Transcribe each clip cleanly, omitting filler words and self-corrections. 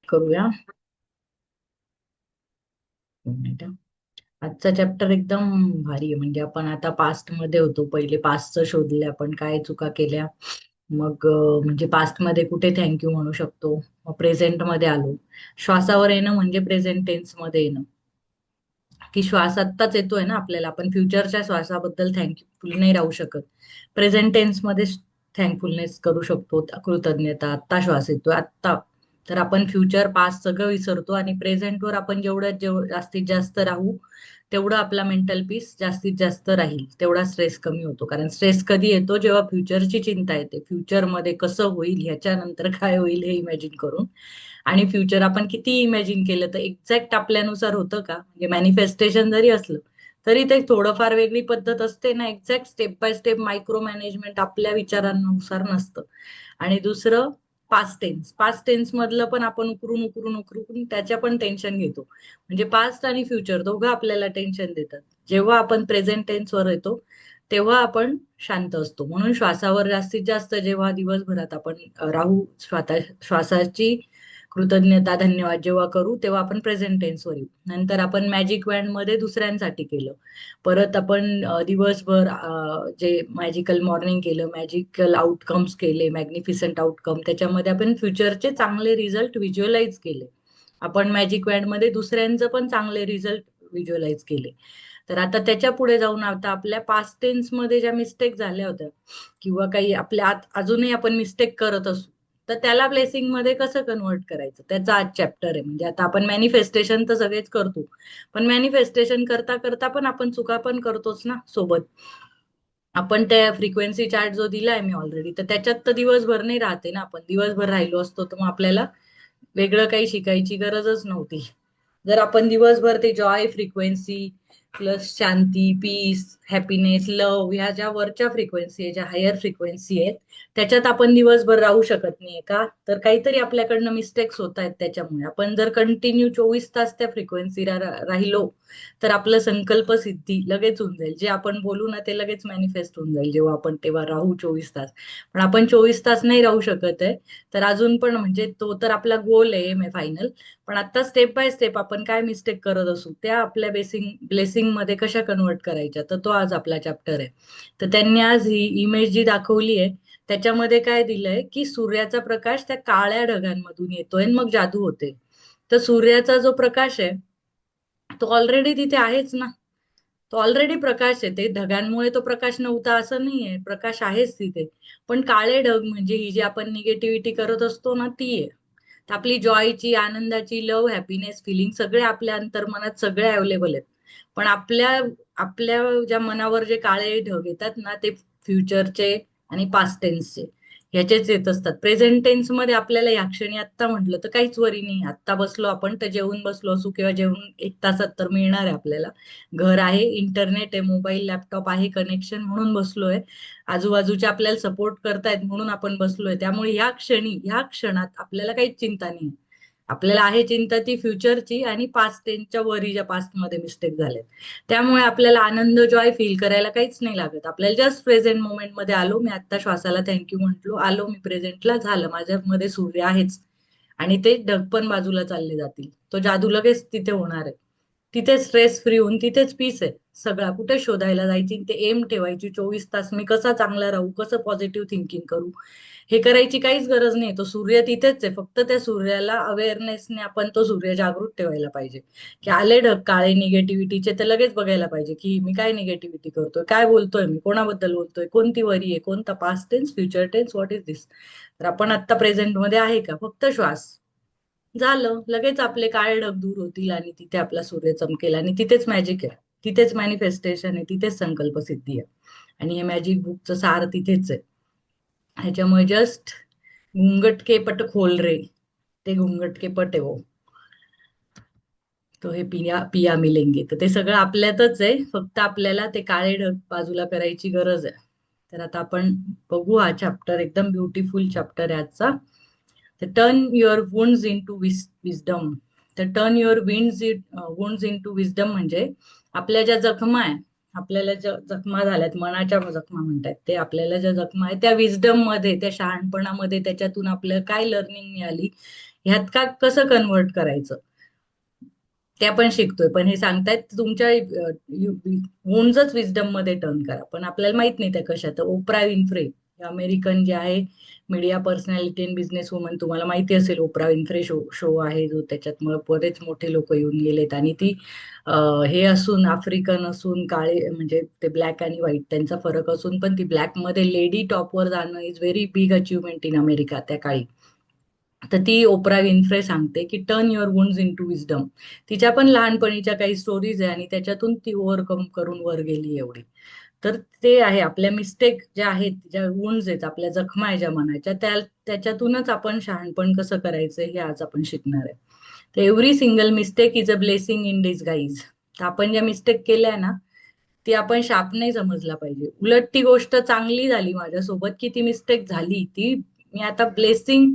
करूया. 2 मिनिटं. आजचा चॅप्टर एकदम भारी आहे. म्हणजे आपण आता पास्ट मध्ये होतो, पहिले पास्टचं शोधले आपण, काय चुका केल्या. मग म्हणजे पास्ट मध्ये कुठे थँक्यू म्हणू शकतो. मग प्रेझेंट मध्ये आलो. श्वासावर येणं म्हणजे प्रेझेंट टेन्स मध्ये येणं, की श्वास आत्ताच येतोय ना आपल्याला, आपण फ्युचरच्या श्वासाबद्दल थँक्यफुल नाही राहू शकत. प्रेझेंट टेन्स मध्ये थँकफुलनेस करू शकतो, कृतज्ञता. आत्ता श्वास येतोय आत्ता. तर आपण फ्युचर पास्ट सगळं विसरतो आणि प्रेझेंटवर आपण जेवढं जेवढं जास्तीत जास्त राहू, तेवढं आपला मेंटल पीस जास्तीत जास्त राहील, तेवढा स्ट्रेस कमी होतो. कारण स्ट्रेस कधी येतो, जेव्हा फ्युचरची चिंता येते, फ्युचरमध्ये कसं होईल, ह्याच्यानंतर काय होईल हे इमॅजिन करून. आणि फ्युचर आपण किती इमॅजिन केलं तर एक्झॅक्ट आपल्यानुसार होतं का? म्हणजे मॅनिफेस्टेशन जरी असलं तरी ते थोडंफार वेगळी पद्धत असते ना. Exact step by step micro management आपल्या विचारांनुसार नसतं. आणि दुसरं, पास्ट टेन्स. पास्ट टेन्स मधलं पण आपण उकरून उकरून उकरून त्याच्या पण टेन्शन घेतो. म्हणजे पास्ट आणि फ्युचर दोघं आपल्याला टेन्शन देतात. जेव्हा आपण प्रेझेंट टेन्सवर येतो तेव्हा आपण शांत असतो. म्हणून श्वासावर जास्तीत जास्त जेव्हा दिवसभरात आपण राहू, श्वासाची कृतज्ञता, धन्यवाद जेव्हा करू, तेव्हा आपण प्रेझेंट टेन्सवर येऊ. नंतर आपण मॅजिक वॅन मध्ये दुसऱ्यांसाठी केलं. परत आपण दिवसभर जे मॅजिकल मॉर्निंग केलं, मॅजिकल आउटकम्स केले, मॅग्निफिसंट आउटकम, त्याच्यामध्ये आपण फ्युचरचे चांगले रिझल्ट व्हिज्युअलाइज केले. आपण मॅजिक वॅन मध्ये दुसऱ्यांचं पण चांगले रिझल्ट व्हिज्युअलाइज केले. तर आता त्याच्या पुढे जाऊन आता आपल्या पास्ट टेन्स मध्ये ज्या मिस्टेक झाल्या होत्या, किंवा काही आपल्या आत अजूनही आपण मिस्टेक करत असू, तर त्याला ब्लेसिंग मध्ये कसं कन्वर्ट करायचं, त्याचा आज चॅप्टर आहे. म्हणजे आता आपण मॅनिफेस्टेशन तर सगळेच करतो, पण मॅनिफेस्टेशन करता करता पण आपण चुका पण करतोच ना सोबत. आपण त्या फ्रिक्वेन्सी चार्ट जो दिलाय मी ऑलरेडी, तर त्याच्यात तर दिवसभर नाही राहते ना. आपण दिवसभर राहिलो असतो तर मग आपल्याला वेगळं काही शिकायची गरजच नव्हती. जर आपण दिवसभर ते जॉय फ्रिक्वेन्सी प्लस शांती, पीस, हॅपीनेस, लव्ह, ह्या ज्या वरच्या फ्रिक्वेन्सी आहे, ज्या हायर फ्रिक्वेन्सी आहेत, त्याच्यात आपण दिवसभर राहू शकत नाहीये का? तर काहीतरी आपल्याकडनं मिस्टेक्स होत आहेत त्याच्यामुळे. आपण जर कंटिन्यू 24 तास त्या फ्रिक्वेन्सीला राहिलो तर आपलं संकल्प सिद्धी लगेच होऊन जाईल. जे आपण बोलू ना ते लगेच मॅनिफेस्ट होऊन जाईल, जेव्हा आपण तेव्हा राहू 24 तास. पण आपण 24 तास नाही राहू शकत आहे. तर अजून पण म्हणजे तो तर आपला गोल आहे फायनल. पण आता स्टेप बाय स्टेप आपण काय मिस्टेक करत असू, त्या आपल्या ब्लेसिंग मध्ये कशा कन्वर्ट करायच्या, तर तो आज आपला चॅप्टर आहे. तर त्यांनी आज ही इमेज जी दाखवली आहे, त्याच्यामध्ये काय दिलंय की सूर्याचा प्रकाश त्या काळ्या ढगांमधून येतोय आणि मग जादू होते. तर सूर्याचा जो प्रकाश आहे तो ऑलरेडी तिथे आहेच ना. तो ऑलरेडी प्रकाश आहे. ते ढगांमुळे तो प्रकाश नव्हता असं नाहीये, प्रकाश आहेच तिथे. पण काळे ढग म्हणजे ही जी आपण निगेटिव्हिटी करत असतो ना, ती आहे. तर आपली जॉयची, आनंदाची, लव्ह, हॅपीनेस फिलिंग सगळे आपल्या अंतर्मनात सगळे अवेलेबल आहेत. पण आपल्या आपल्या ज्या मनावर जे काळे ढग येतात ना, ते फ्युचरचे आणि पास्ट टेन्सचे ह्याचेच येत असतात. प्रेझेंट टेन्स मध्ये आपल्याला या क्षणी आत्ता म्हटलं तर काहीच वरी नाही. आत्ता बसलो आपण तर जेवून बसलो असू, किंवा जेवून 1 तासात तर मिळणार आहे आपल्याला. घर आहे, इंटरनेट आहे, मोबाईल लॅपटॉप आहे, कनेक्शन म्हणून बसलोय. आजूबाजूचे आपल्याला सपोर्ट करतायत म्हणून आपण बसलोय. त्यामुळे ह्या क्षणी, ह्या क्षणात आपल्याला काहीच चिंता नाही. आपल्याला आहे चिंता ती फ्युचरची आणि पास्ट टेन्सच्या वरी ज्या पास्ट मध्ये मिस्टेक झाल्यात. त्यामुळे आपल्याला आनंद, जॉय फील करायला काहीच नाही लागत. आपल्याला जस्ट प्रेझेंट मोमेंट मध्ये आलो, मी आता श्वासाला थँक्यू म्हंटलो, आलो मी प्रेझेंटला, झालं. माझ्यामध्ये सूर्य आहेच आणि ते ढग पण बाजूला चालले जातील. तो जादू लगेच तिथे होणार आहे. तिथे स्ट्रेस फ्री होऊन तिथेच पीस आहे सगळा. कुठे शोधायला जायची, ते एम ठेवायची 24 तास मी कसा चांगला राहू, कसं पॉझिटिव्ह थिंकिंग करू, हे करायची काहीच गरज नाही. तो सूर्य तिथेच आहे. फक्त त्या सूर्याला अवेअरनेसने आपण तो सूर्य जागृत ठेवायला पाहिजे. की आले ढग काळे निगेटिव्हिटीचे, तर लगेच बघायला पाहिजे की मी काय निगेटिव्हिटी करतोय, काय बोलतोय, मी कोणाबद्दल बोलतोय, कोणती वरी आहे, कोणता past tense, future tense, what is this. तर आपण आता प्रेझेंट मध्ये आहे का, फक्त श्वास. झालं, लगेच आपले काळे ढग दूर होतील आणि तिथे आपला सूर्य चमकेल. आणि तिथेच मॅजिक आहे, तिथेच मॅनिफेस्टेशन आहे, तिथेच संकल्प सिद्धी आहे. आणि हे मॅजिक बुकचं सार तिथेच आहे. ह्याच्यामुळे जस्ट घुंगट के पट खोल रे, ते घुंगट के पट आहे वो, तो हे पिया पिया मिलेंगे. तर ते सगळं आपल्यातच आहे, फक्त आपल्याला ते काळे ढग बाजूला करायची गरज आहे. तर आता आपण बघू हा चॅप्टर, एकदम ब्युटिफुल चॅप्टर आहे आजचा. तर turn your wounds into wisdom. तर turn your wounds into wisdom म्हणजे आपल्या ज्या जखमा आहे, आपल्याला ज्या जखमा झाल्यात, मनाच्या जखमा म्हणतात ते, आपल्याला ज्या जखमा आहेत त्या विजडम मध्ये, त्या शहाणपणामध्ये, त्याच्यातून आपल्याला काय लर्निंग मिळाली ह्यात का कसं कन्वर्ट करायचं ते आपण शिकतोय. पण हे सांगतायत तुमच्या वुंड्सच विजडम मध्ये टर्न करा, पण आपल्याला माहित नाही त्या कशा. तर ओप्रा विन्फ्रे अमेरिकन जे आहे media personality and business woman, तुम्हाला माहिती असेल ओप्रा विन्फ्रे शो शो आहे जो, त्याच्यात मग बरेच मोठे लोक येऊन गेलेत. आणि ती हे असून आफ्रिकन असून काळे, म्हणजे ते ब्लॅक आणि व्हाईट त्यांचा फरक असून पण ती ब्लॅक मध्ये लेडी टॉपवर जाणं is very big achievement in America त्या काळी. तर ती ओप्रा विन्फ्रे सांगते की turn your wounds into wisdom. तिच्या पण लहानपणीच्या काही स्टोरीज आहे आणि त्याच्यातून ती ओव्हरकम करून वर गेली एवढी. तर ते आहे आपल्या मिस्टेक ज्या आहेत, ज्या वुंड्स आहेत, आपल्या जखमा आहे ज्या मनाच्या, त्याच्यातूनच आपण शहाणपण कसं करायचं हे आज आपण शिकणार आहे. तर every single mistake is a blessing in disguise. तर आपण ज्या मिस्टेक केल्या ना, ती आपण शाप नाही समजला पाहिजे. उलट ती गोष्ट चांगली झाली माझ्यासोबत की ती मिस्टेक झाली, ती मी आता ब्लेसिंग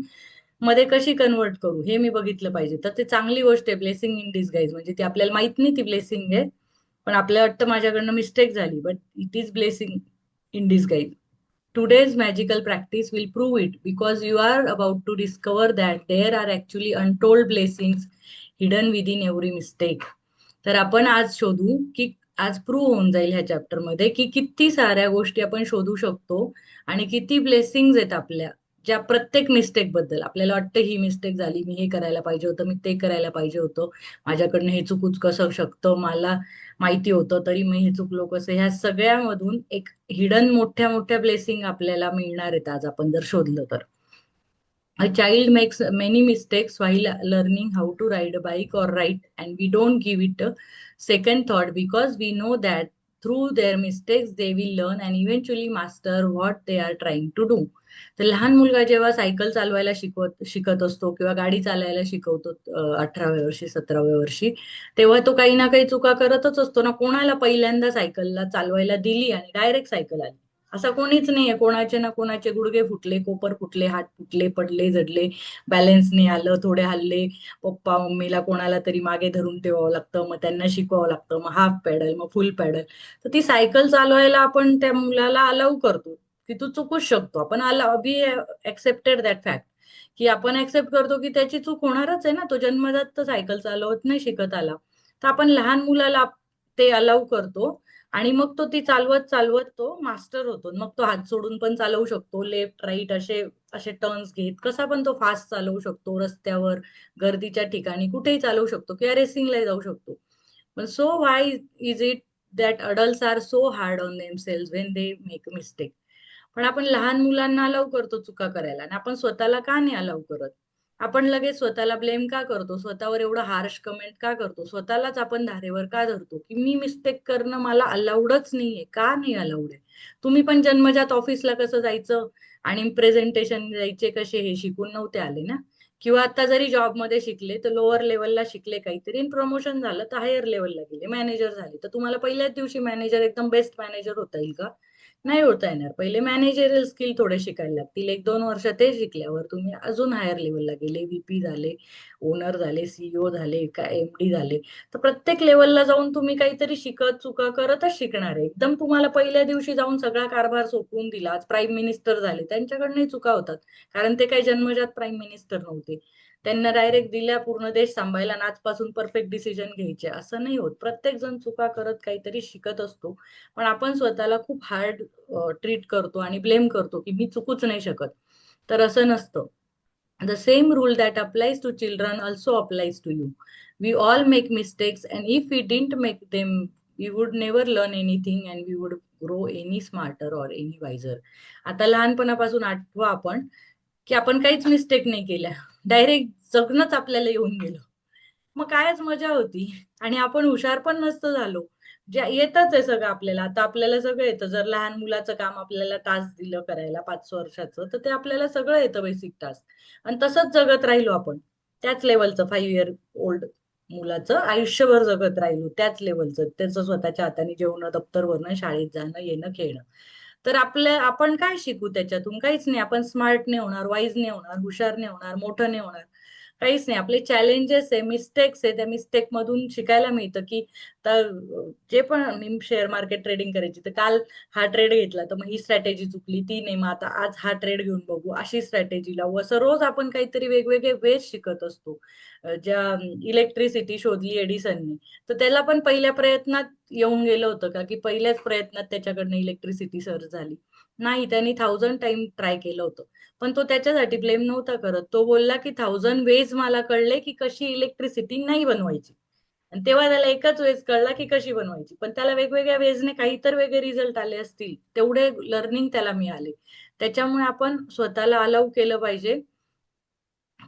मध्ये कशी कन्वर्ट करू हे मी बघितलं पाहिजे. तर ते चांगली गोष्ट आहे ब्लेसिंग इन डिसगाईज. म्हणजे ती आपल्याला माहित नाही ती ब्लेसिंग आहे, पण आपल्याला वाटतं माझ्याकडनं मिस्टेक झाली, but it is blessing in disguise. Today's magical practice will prove it because you are about to discover that there are actually untold blessings hidden within every mistake. तर आपण आज शोधू की आज प्रूव्ह होऊन जाईल ह्या चॅप्टर मध्ये की किती साऱ्या गोष्टी आपण शोधू शकतो आणि किती ब्लेसिंग्स आहेत आपल्या, ज्या प्रत्येक मिस्टेक बद्दल आपल्याला वाटतं ही मिस्टेक झाली, मी हे करायला पाहिजे होतं, मी ते करायला पाहिजे होतं, माझ्याकडनं हे चुकूच कसं शकतं, मला माहिती होतं तरी मी हे चुकलो कसं. ह्या सगळ्यामधून एक हिडन मोठ्या मोठ्या ब्लेसिंग आपल्याला मिळणार आहेत आज आपण जर शोधलं तर. A child makes many mistakes while learning how to ride a bike or write, and we don't give it a second thought because we know that through their mistakes they will learn and eventually master what they are trying to do. तर लहान मुलगा जेव्हा cycle चालवायला शिकत असतो किंवा गाडी चालवायला शिकवतो 18व्या वर्षी 17व्या वर्षी, तेव्हा तो काही ना काही चुका करतच असतो ना. कोणाला पहिल्यांदा सायकलला चालवायला दिली आणि डायरेक्ट सायकल आली असं कोणीच नाहीये. कोणाचे ना कोणाचे गुडघे फुटले, कोपर फुटले, हात फुटले, पडले झडले, बॅलन्स नाही आलं, थोडे हल्ले, पप्पा मम्मीला कोणाला तरी मागे धरून ठेवावं लागतं, मग त्यांना शिकवावं लागतं, मग हाफ पॅडल, मग फुल पॅडल. तर ती सायकल चालवायला आपण त्या मुलाला अलाउ करतो की तू चुकूच शकतो. आपण वी ऍक्सेप्टेड दॅट फॅक्ट की आपण ऍक्सेप्ट करतो की त्याची चूक होणारच आहे ना, तो जन्मजात तर सायकल चालवत नाही शिकत आला. तर आपण लहान मुलाला ते अलाउ करतो आणि मग तो ती चालवत चालवत तो मास्टर होतो. मग तो हात सोडून पण चालवू शकतो, लेफ्ट राईट असे असे टर्न्स घेत कसा पण तो फास्ट चालवू शकतो, रस्त्यावर गर्दीच्या ठिकाणी कुठेही चालवू शकतो किंवा रेसिंगला जाऊ शकतो. पण so Y is it that adults are so hard on themselves when they make mistake. पण आपण लहान मुलांना अलाउ करतो चुका करायला आणि आपण स्वतःला का नाही अलाउ करत. आपण लगेच स्वतःला ब्लेम का करतो, स्वतःवर एवढं हार्श कमेंट का करतो, स्वतःलाच आपण धारेवर का धरतो की मी मिस्टेक करणं मला अलाउडच नाहीये. का नाही अलाउड आहे? तुम्ही पण जन्मजात ऑफिसला कसं जायचं आणि प्रेझेंटेशन द्यायचे कसे हे शिकून नव्हते आले ना. किंवा आता जरी जॉबमध्ये शिकले तर लोअर लेवलला शिकले काहीतरी, प्रमोशन झालं तर हायर लेवलला गेले, मॅनेजर झाले, तर तुम्हाला पहिल्याच दिवशी मॅनेजर एकदम बेस्ट मॅनेजर होता येईल का? नाही होता येणार. पहिले मॅनेजरियल स्किल थोडे शिकायला लागतील. 1-2 वर्ष ते शिकल्यावर तुम्ही अजून हायर लेवलला गेले, व्हीपी झाले, ओनर झाले, सीईओ झाले, का एमडी झाले. तर प्रत्येक लेवलला जाऊन तुम्ही काहीतरी शिकत चुका करतच शिकणार आहे. एकदम तुम्हाला पहिल्या दिवशी जाऊन सगळा कारभार सोपवून दिला, आज प्राईम मिनिस्टर झाले, त्यांच्याकडनंही चुका होतात. कारण ते काही जन्मजात प्राईम मिनिस्टर नव्हते. त्यांना डायरेक्ट दिल्या पूर्ण देश सांभाळायला आणि आजपासून परफेक्ट डिसिजन घ्यायचे असं नाही होत. प्रत्येक जण चुका करत काहीतरी शिकत असतो. पण आपण स्वतःला खूप हार्ड ट्रीट करतो आणि ब्लेम करतो की मी चुकूच नाही शकत. तर असं नसतं. The same rule that applies to children also applies to you. We all make mistakes and if we didn't make them we would never learn anything and we would grow any smarter or any wiser. आता लहानपणापासून आठवा आपण की आपण काहीच mistake नाही केल्या, direct जगणंच आपल्याला येऊन गेलं, मग कायच मजा होती. आणि आपण हुशार पण नसतो झालो. जे येतच आहे सगळं आपल्याला, आता आपल्याला सगळं येतं. जर लहान मुलाचं काम आपल्याला टास्क दिलं करायला 5 वर्षाचं, तर ते आपल्याला सगळं येतं बेसिक टास्क. आणि तसंच जगत राहिलो आपण. त्याच लेवलचं 5 इयर ओल्ड मुलाचं आयुष्यभर जगत राहिलो त्याच लेवलचं. त्याचं स्वतःच्या हाताने जेवणं, दप्तरवरनं, शाळेत जाणं, येणं, खेळणं. तर आपण काय शिकू त्याच्यातून? काहीच नाही. आपण स्मार्ट नाही होणार, वाईज नाही होणार, हुशार नाही होणार, मोठं नाही होणार. काहीच नाही. आपले चॅलेंजेस आहे, मिस्टेक्स आहे, त्या मिस्टेक मधून शिकायला मिळतं की तर जे पण मी शेअर मार्केट ट्रेडिंग करायची, तर काल हा ट्रेड घेतला तर मग ही स्ट्रॅटेजी चुकली, ती नाही, मग आता आज हा ट्रेड घेऊन बघू, अशी स्ट्रॅटेजी लावू. असं रोज आपण काहीतरी वेगवेगळे वेज शिकत असतो. ज्या इलेक्ट्रिसिटी शोधली एडिसननी, तर त्याला पण पहिल्या प्रयत्नात येऊन गेलं होतं का, की पहिल्याच प्रयत्नात त्याच्याकडनं इलेक्ट्रिसिटी सर्च झाली? नाही, त्यांनी 1000 टाइम ट्राय केलं होतं. पण तो त्याच्यासाठी ब्लेम नव्हता करत. तो बोलला की 1000 वेज मला कळले की कशी इलेक्ट्रिसिटी नाही बनवायची. आणि तेव्हा त्याला एकच वेज कळला की कशी बनवायची. पण त्याला वेगवेगळ्या वेजने काही तर वेगळे रिझल्ट आले असतील. तेवढे लर्निंग त्याला मिळाले. त्याच्यामुळे आपण स्वतःला अलाउ केलं पाहिजे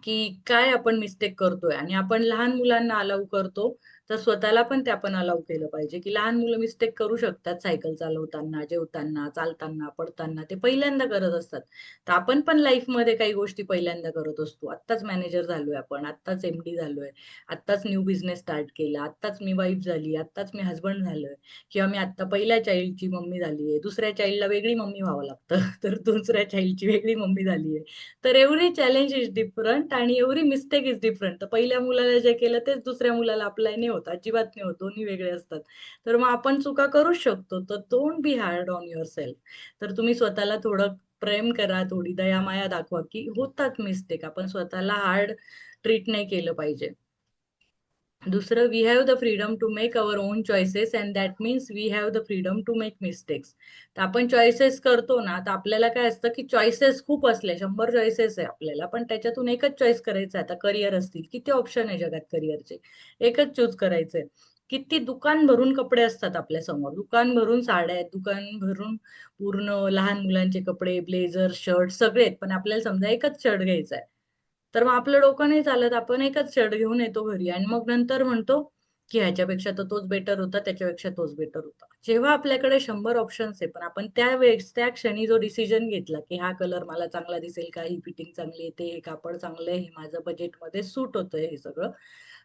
की काय आपण मिस्टेक करतोय, आणि आपण लहान मुलांना अलाउ करतो, तर स्वतःला पण ते आपण अलाउ केलं पाहिजे की लहान मुलं मिस्टेक करू शकतात. सायकल चालवताना, जेवताना, चालताना, पडताना ते पहिल्यांदा करत असतात. तर आपण पण लाईफमध्ये काही गोष्टी पहिल्यांदा करत असतो. आत्ताच मॅनेजर झालोय आपण, आत्ताच एमडी झालोय, आत्ताच न्यू बिझनेस स्टार्ट केला, आत्ताच मी वाईफ झाली, आत्ताच मी हस्बंड झालोय, किंवा मी आत्ता पहिल्या चाइल्डची मम्मी झालीये, दुसऱ्या चाइल्डला वेगळी मम्मी व्हावं लागतं तर दुसऱ्या चाइल्डची वेगळी मम्मी झालीये. तर एव्हरी चॅलेंज इज डिफरंट आणि एव्हरी मिस्टेक इज डिफरंट. तर पहिल्या मुलाला जे केलं तेच दुसऱ्या मुलाला अप्लाय नाही होत, अजिबात नाही होत, दोन्ही वेगळे असतात. तर मग आपण चुका करूच शकतो. तर don't be hard on your self. तर तुम्ही स्वतःला थोडं प्रेम करा, थोडी दयामाया दाखवा की होतात मिस्टेक, आपण स्वतःला हार्ड ट्रीट नाही केलं पाहिजे. दुसरं, we have the freedom to make our own choices and that means we have the freedom to make mistakes. तर आपण चॉईसेस करतो ना, तर आपल्याला काय असतं की चॉईसेस खूप असले, 100 चॉईसेस आहे आपल्याला, पण त्याच्यातून एकच चॉईस करायचं आहे. आता करिअर असतील, किती ऑप्शन आहे जगात करिअरचे, एकच चूज करायचंय. किती दुकान भरून कपडे असतात आपल्या समोर, दुकान भरून साड्या आहेत, दुकान भरून पूर्ण लहान मुलांचे कपडे, ब्लेझर, शर्ट सगळे आहेत, पण आपल्याला समजा एकच शर्ट घ्यायचा आहे. तर मग आपलं डोकं नाही चालत, आपण एकच शर्ट घेऊन येतो घरी आणि मग नंतर म्हणतो की ह्याच्यापेक्षा तर तोच बेटर होता, त्याच्यापेक्षा तोच बेटर होता. जेव्हा आपल्याकडे 100 ऑप्शन्स आहे, पण आपण त्यावेळेस त्या क्षणी जो डिसिजन घेतला की हा कलर मला चांगला दिसेल का, ही फिटिंग चांगली येते, हे कापड चांगलं आहे, हे माझं बजेटमध्ये सूट होतंय, हे सगळं,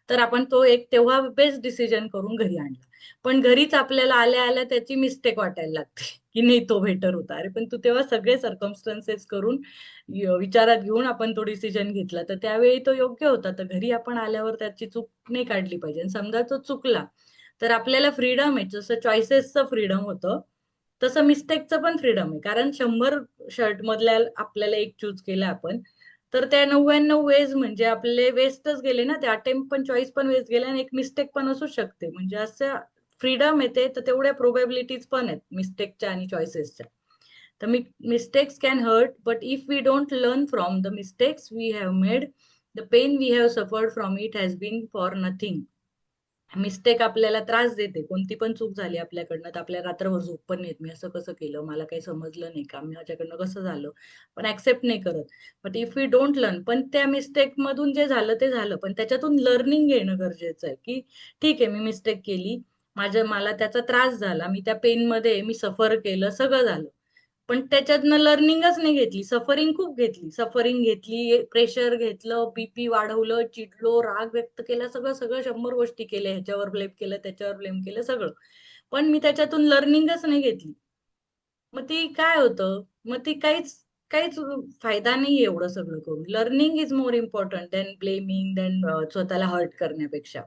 तर आपण तो एक तेव्हा बेस्ट डिसिजन करून घरी आणला. पण घरीच आपल्याला आल्या आल्या त्याची मिस्टेक वाटायला लागते की नाही, तो बेटर होता. अरे पण तू तेव्हा सगळे सर्कमस्टन्सेस करून विचारात घेऊन आपण तो डिसिजन घेतला, तर त्यावेळी तो योग्य होता. तर घरी आपण आल्यावर त्याची चूक नाही काढली पाहिजे. आणि समजा तो चुकला, तर आपल्याला फ्रीडम आहे. जसं चॉईसेसचं फ्रीडम होतं, तसं मिस्टेकचं पण फ्रीडम आहे. कारण 100 शर्ट मधल्या आपल्याला एक चूज केला आपण, तर त्या 99 वेज म्हणजे आपले वेस्टच गेले ना, ते अटेम्प्ट पण, चॉईस पण वेस्ट गेले आणि एक मिस्टेक पण असू शकते. म्हणजे असं फ्रीडम येते, तर तेवढ्या प्रोबॅबिलिटीज पण आहेत मिस्टेकच्या आणि चॉईसेसच्या. तर mistakes can hurt, but if we don't learn from the mistakes we have made, the pain we have suffered from it has been for nothing. Mistake आपल्याला त्रास देते. कोणती पण चूक झाली आपल्याकडनं, तर आपल्याला रात्रभर झोप पण येत, मी असं कसं केलं? मला काही समजलं नाही का? माझ्याकडनं कसं झालं? पण ॲक्सेप्ट नाही करत. But if we don't learn, पण त्या मिस्टेकमधून जे झालं ते झालं. पण त्याच्यातून लर्निंग घेणं गरजेचं आहे, की ठीक आहे मी मिस्टेक केली. मला त्याचा त्रास झाला. मी त्या पेनमध्ये मी सफर केलं, सगळं झालं. पण त्याच्यातनं लर्निंगच नाही घेतली. सफरिंग खूप घेतली. सफरिंग घेतली, प्रेशर घेतलं, बीपी वाढवलं, चिडलो, राग व्यक्त केला, सगळं सगळं 100 गोष्टी केल्या. ह्याच्यावर ब्लेम केलं, त्याच्यावर ब्लेम केलं, सगळं. पण मी त्याच्यातून लर्निंगच नाही घेतली. मग ती काय होतं? मग ती काहीच काहीच फायदा नाहीये एवढं सगळं करून. Learning is more important than blaming, than स्वतःला हर्ट करण्यापेक्षा,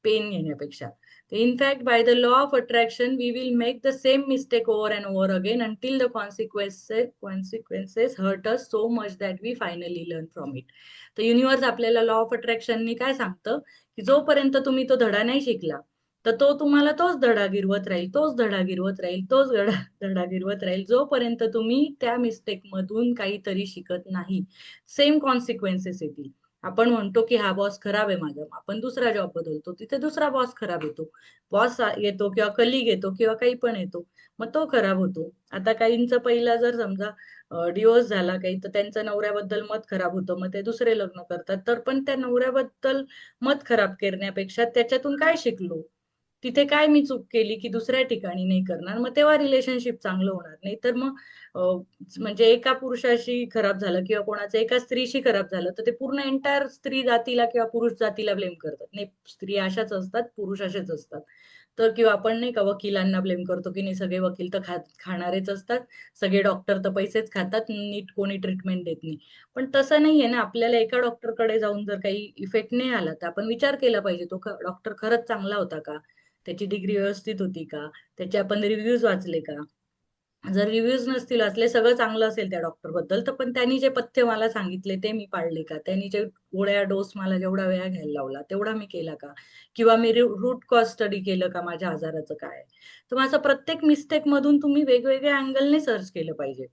पेन घेण्यापेक्षा. In fact, by the law of attraction, we will make the same mistake over and over again until the consequences hurt us so much that we finally learn from it. तर universe आपल्याला law of अट्रॅक्शननी काय सांगतं, की जोपर्यंत तुम्ही तो धडा नाही शिकला, तर तो तुम्हाला तोच धडा गिरवत राहील, तोच धडा गिरवत राहील, तोच धडा गिरवत राहील, जोपर्यंत तुम्ही त्या मिस्टेक मधून काहीतरी शिकत नाही. सेम कॉन्सिक्वेन्सेस येतील. आपण म्हणतो की हा बॉस खराब आहे माझा, आपण दुसरा जॉब बदलतो, तिथे दुसरा बॉस खराब येतो. बॉस येतो किंवा कलिग येतो किंवा काही पण येतो, मग तो खराब होतो. आता काहींचं पहिला जर समजा डिवोर्स झाला काही, तर त्यांचं नवऱ्याबद्दल मत खराब होतं, मग ते दुसरे लग्न करतात. तर पण त्या नवऱ्याबद्दल मत खराब करण्यापेक्षा त्याच्यातून काय शिकलो, तिथे काय मी चूक केली की दुसऱ्या ठिकाणी नाही करणार, मग तेव्हा रिलेशनशिप चांगलं होणार. नाही तर मग म्हणजे एका पुरुषाशी खराब झालं किंवा कोणाचं एका स्त्रीशी खराब झालं, तर ते पूर्ण एंटायर स्त्री जातीला किंवा पुरुष जातीला ब्लेम करतात. नाही, स्त्री अशाच असतात, पुरुष असेच असतात. तर किंवा आपण नाही का वकिलांना ब्लेम करतो की नाही सगळे वकील तर खाणारेच असतात, सगळे डॉक्टर तर पैसेच खातात, नीट कोणी ट्रीटमेंट देत नाही. पण तसं नाहीये ना, आपल्याला एका डॉक्टरकडे जाऊन जर काही इफेक्ट नाही आला तर आपण विचार केला पाहिजे तो डॉक्टर खरंच चांगला होता का, त्याची डिग्री व्यवस्थित होती का, त्याचे आपण रिव्ह्यूज वाचले का. जर रिव्ह्यूज नसतील असले सगळं चांगलं असेल त्या डॉक्टर बद्दल तर पण त्यांनी जे पथ्य मला सांगितले ते मी पाळले का, त्यांनी जे गोळ्या डोस मला जेवढा वेळा घ्यायला लावला तेवढा मी केला का, किंवा मी रूट कॉज स्टडी केलं का माझ्या आजाराचं काय. तर माझं प्रत्येक मिस्टेक मधून तुम्ही वेगवेगळ्या अँगलने सर्च केलं पाहिजे.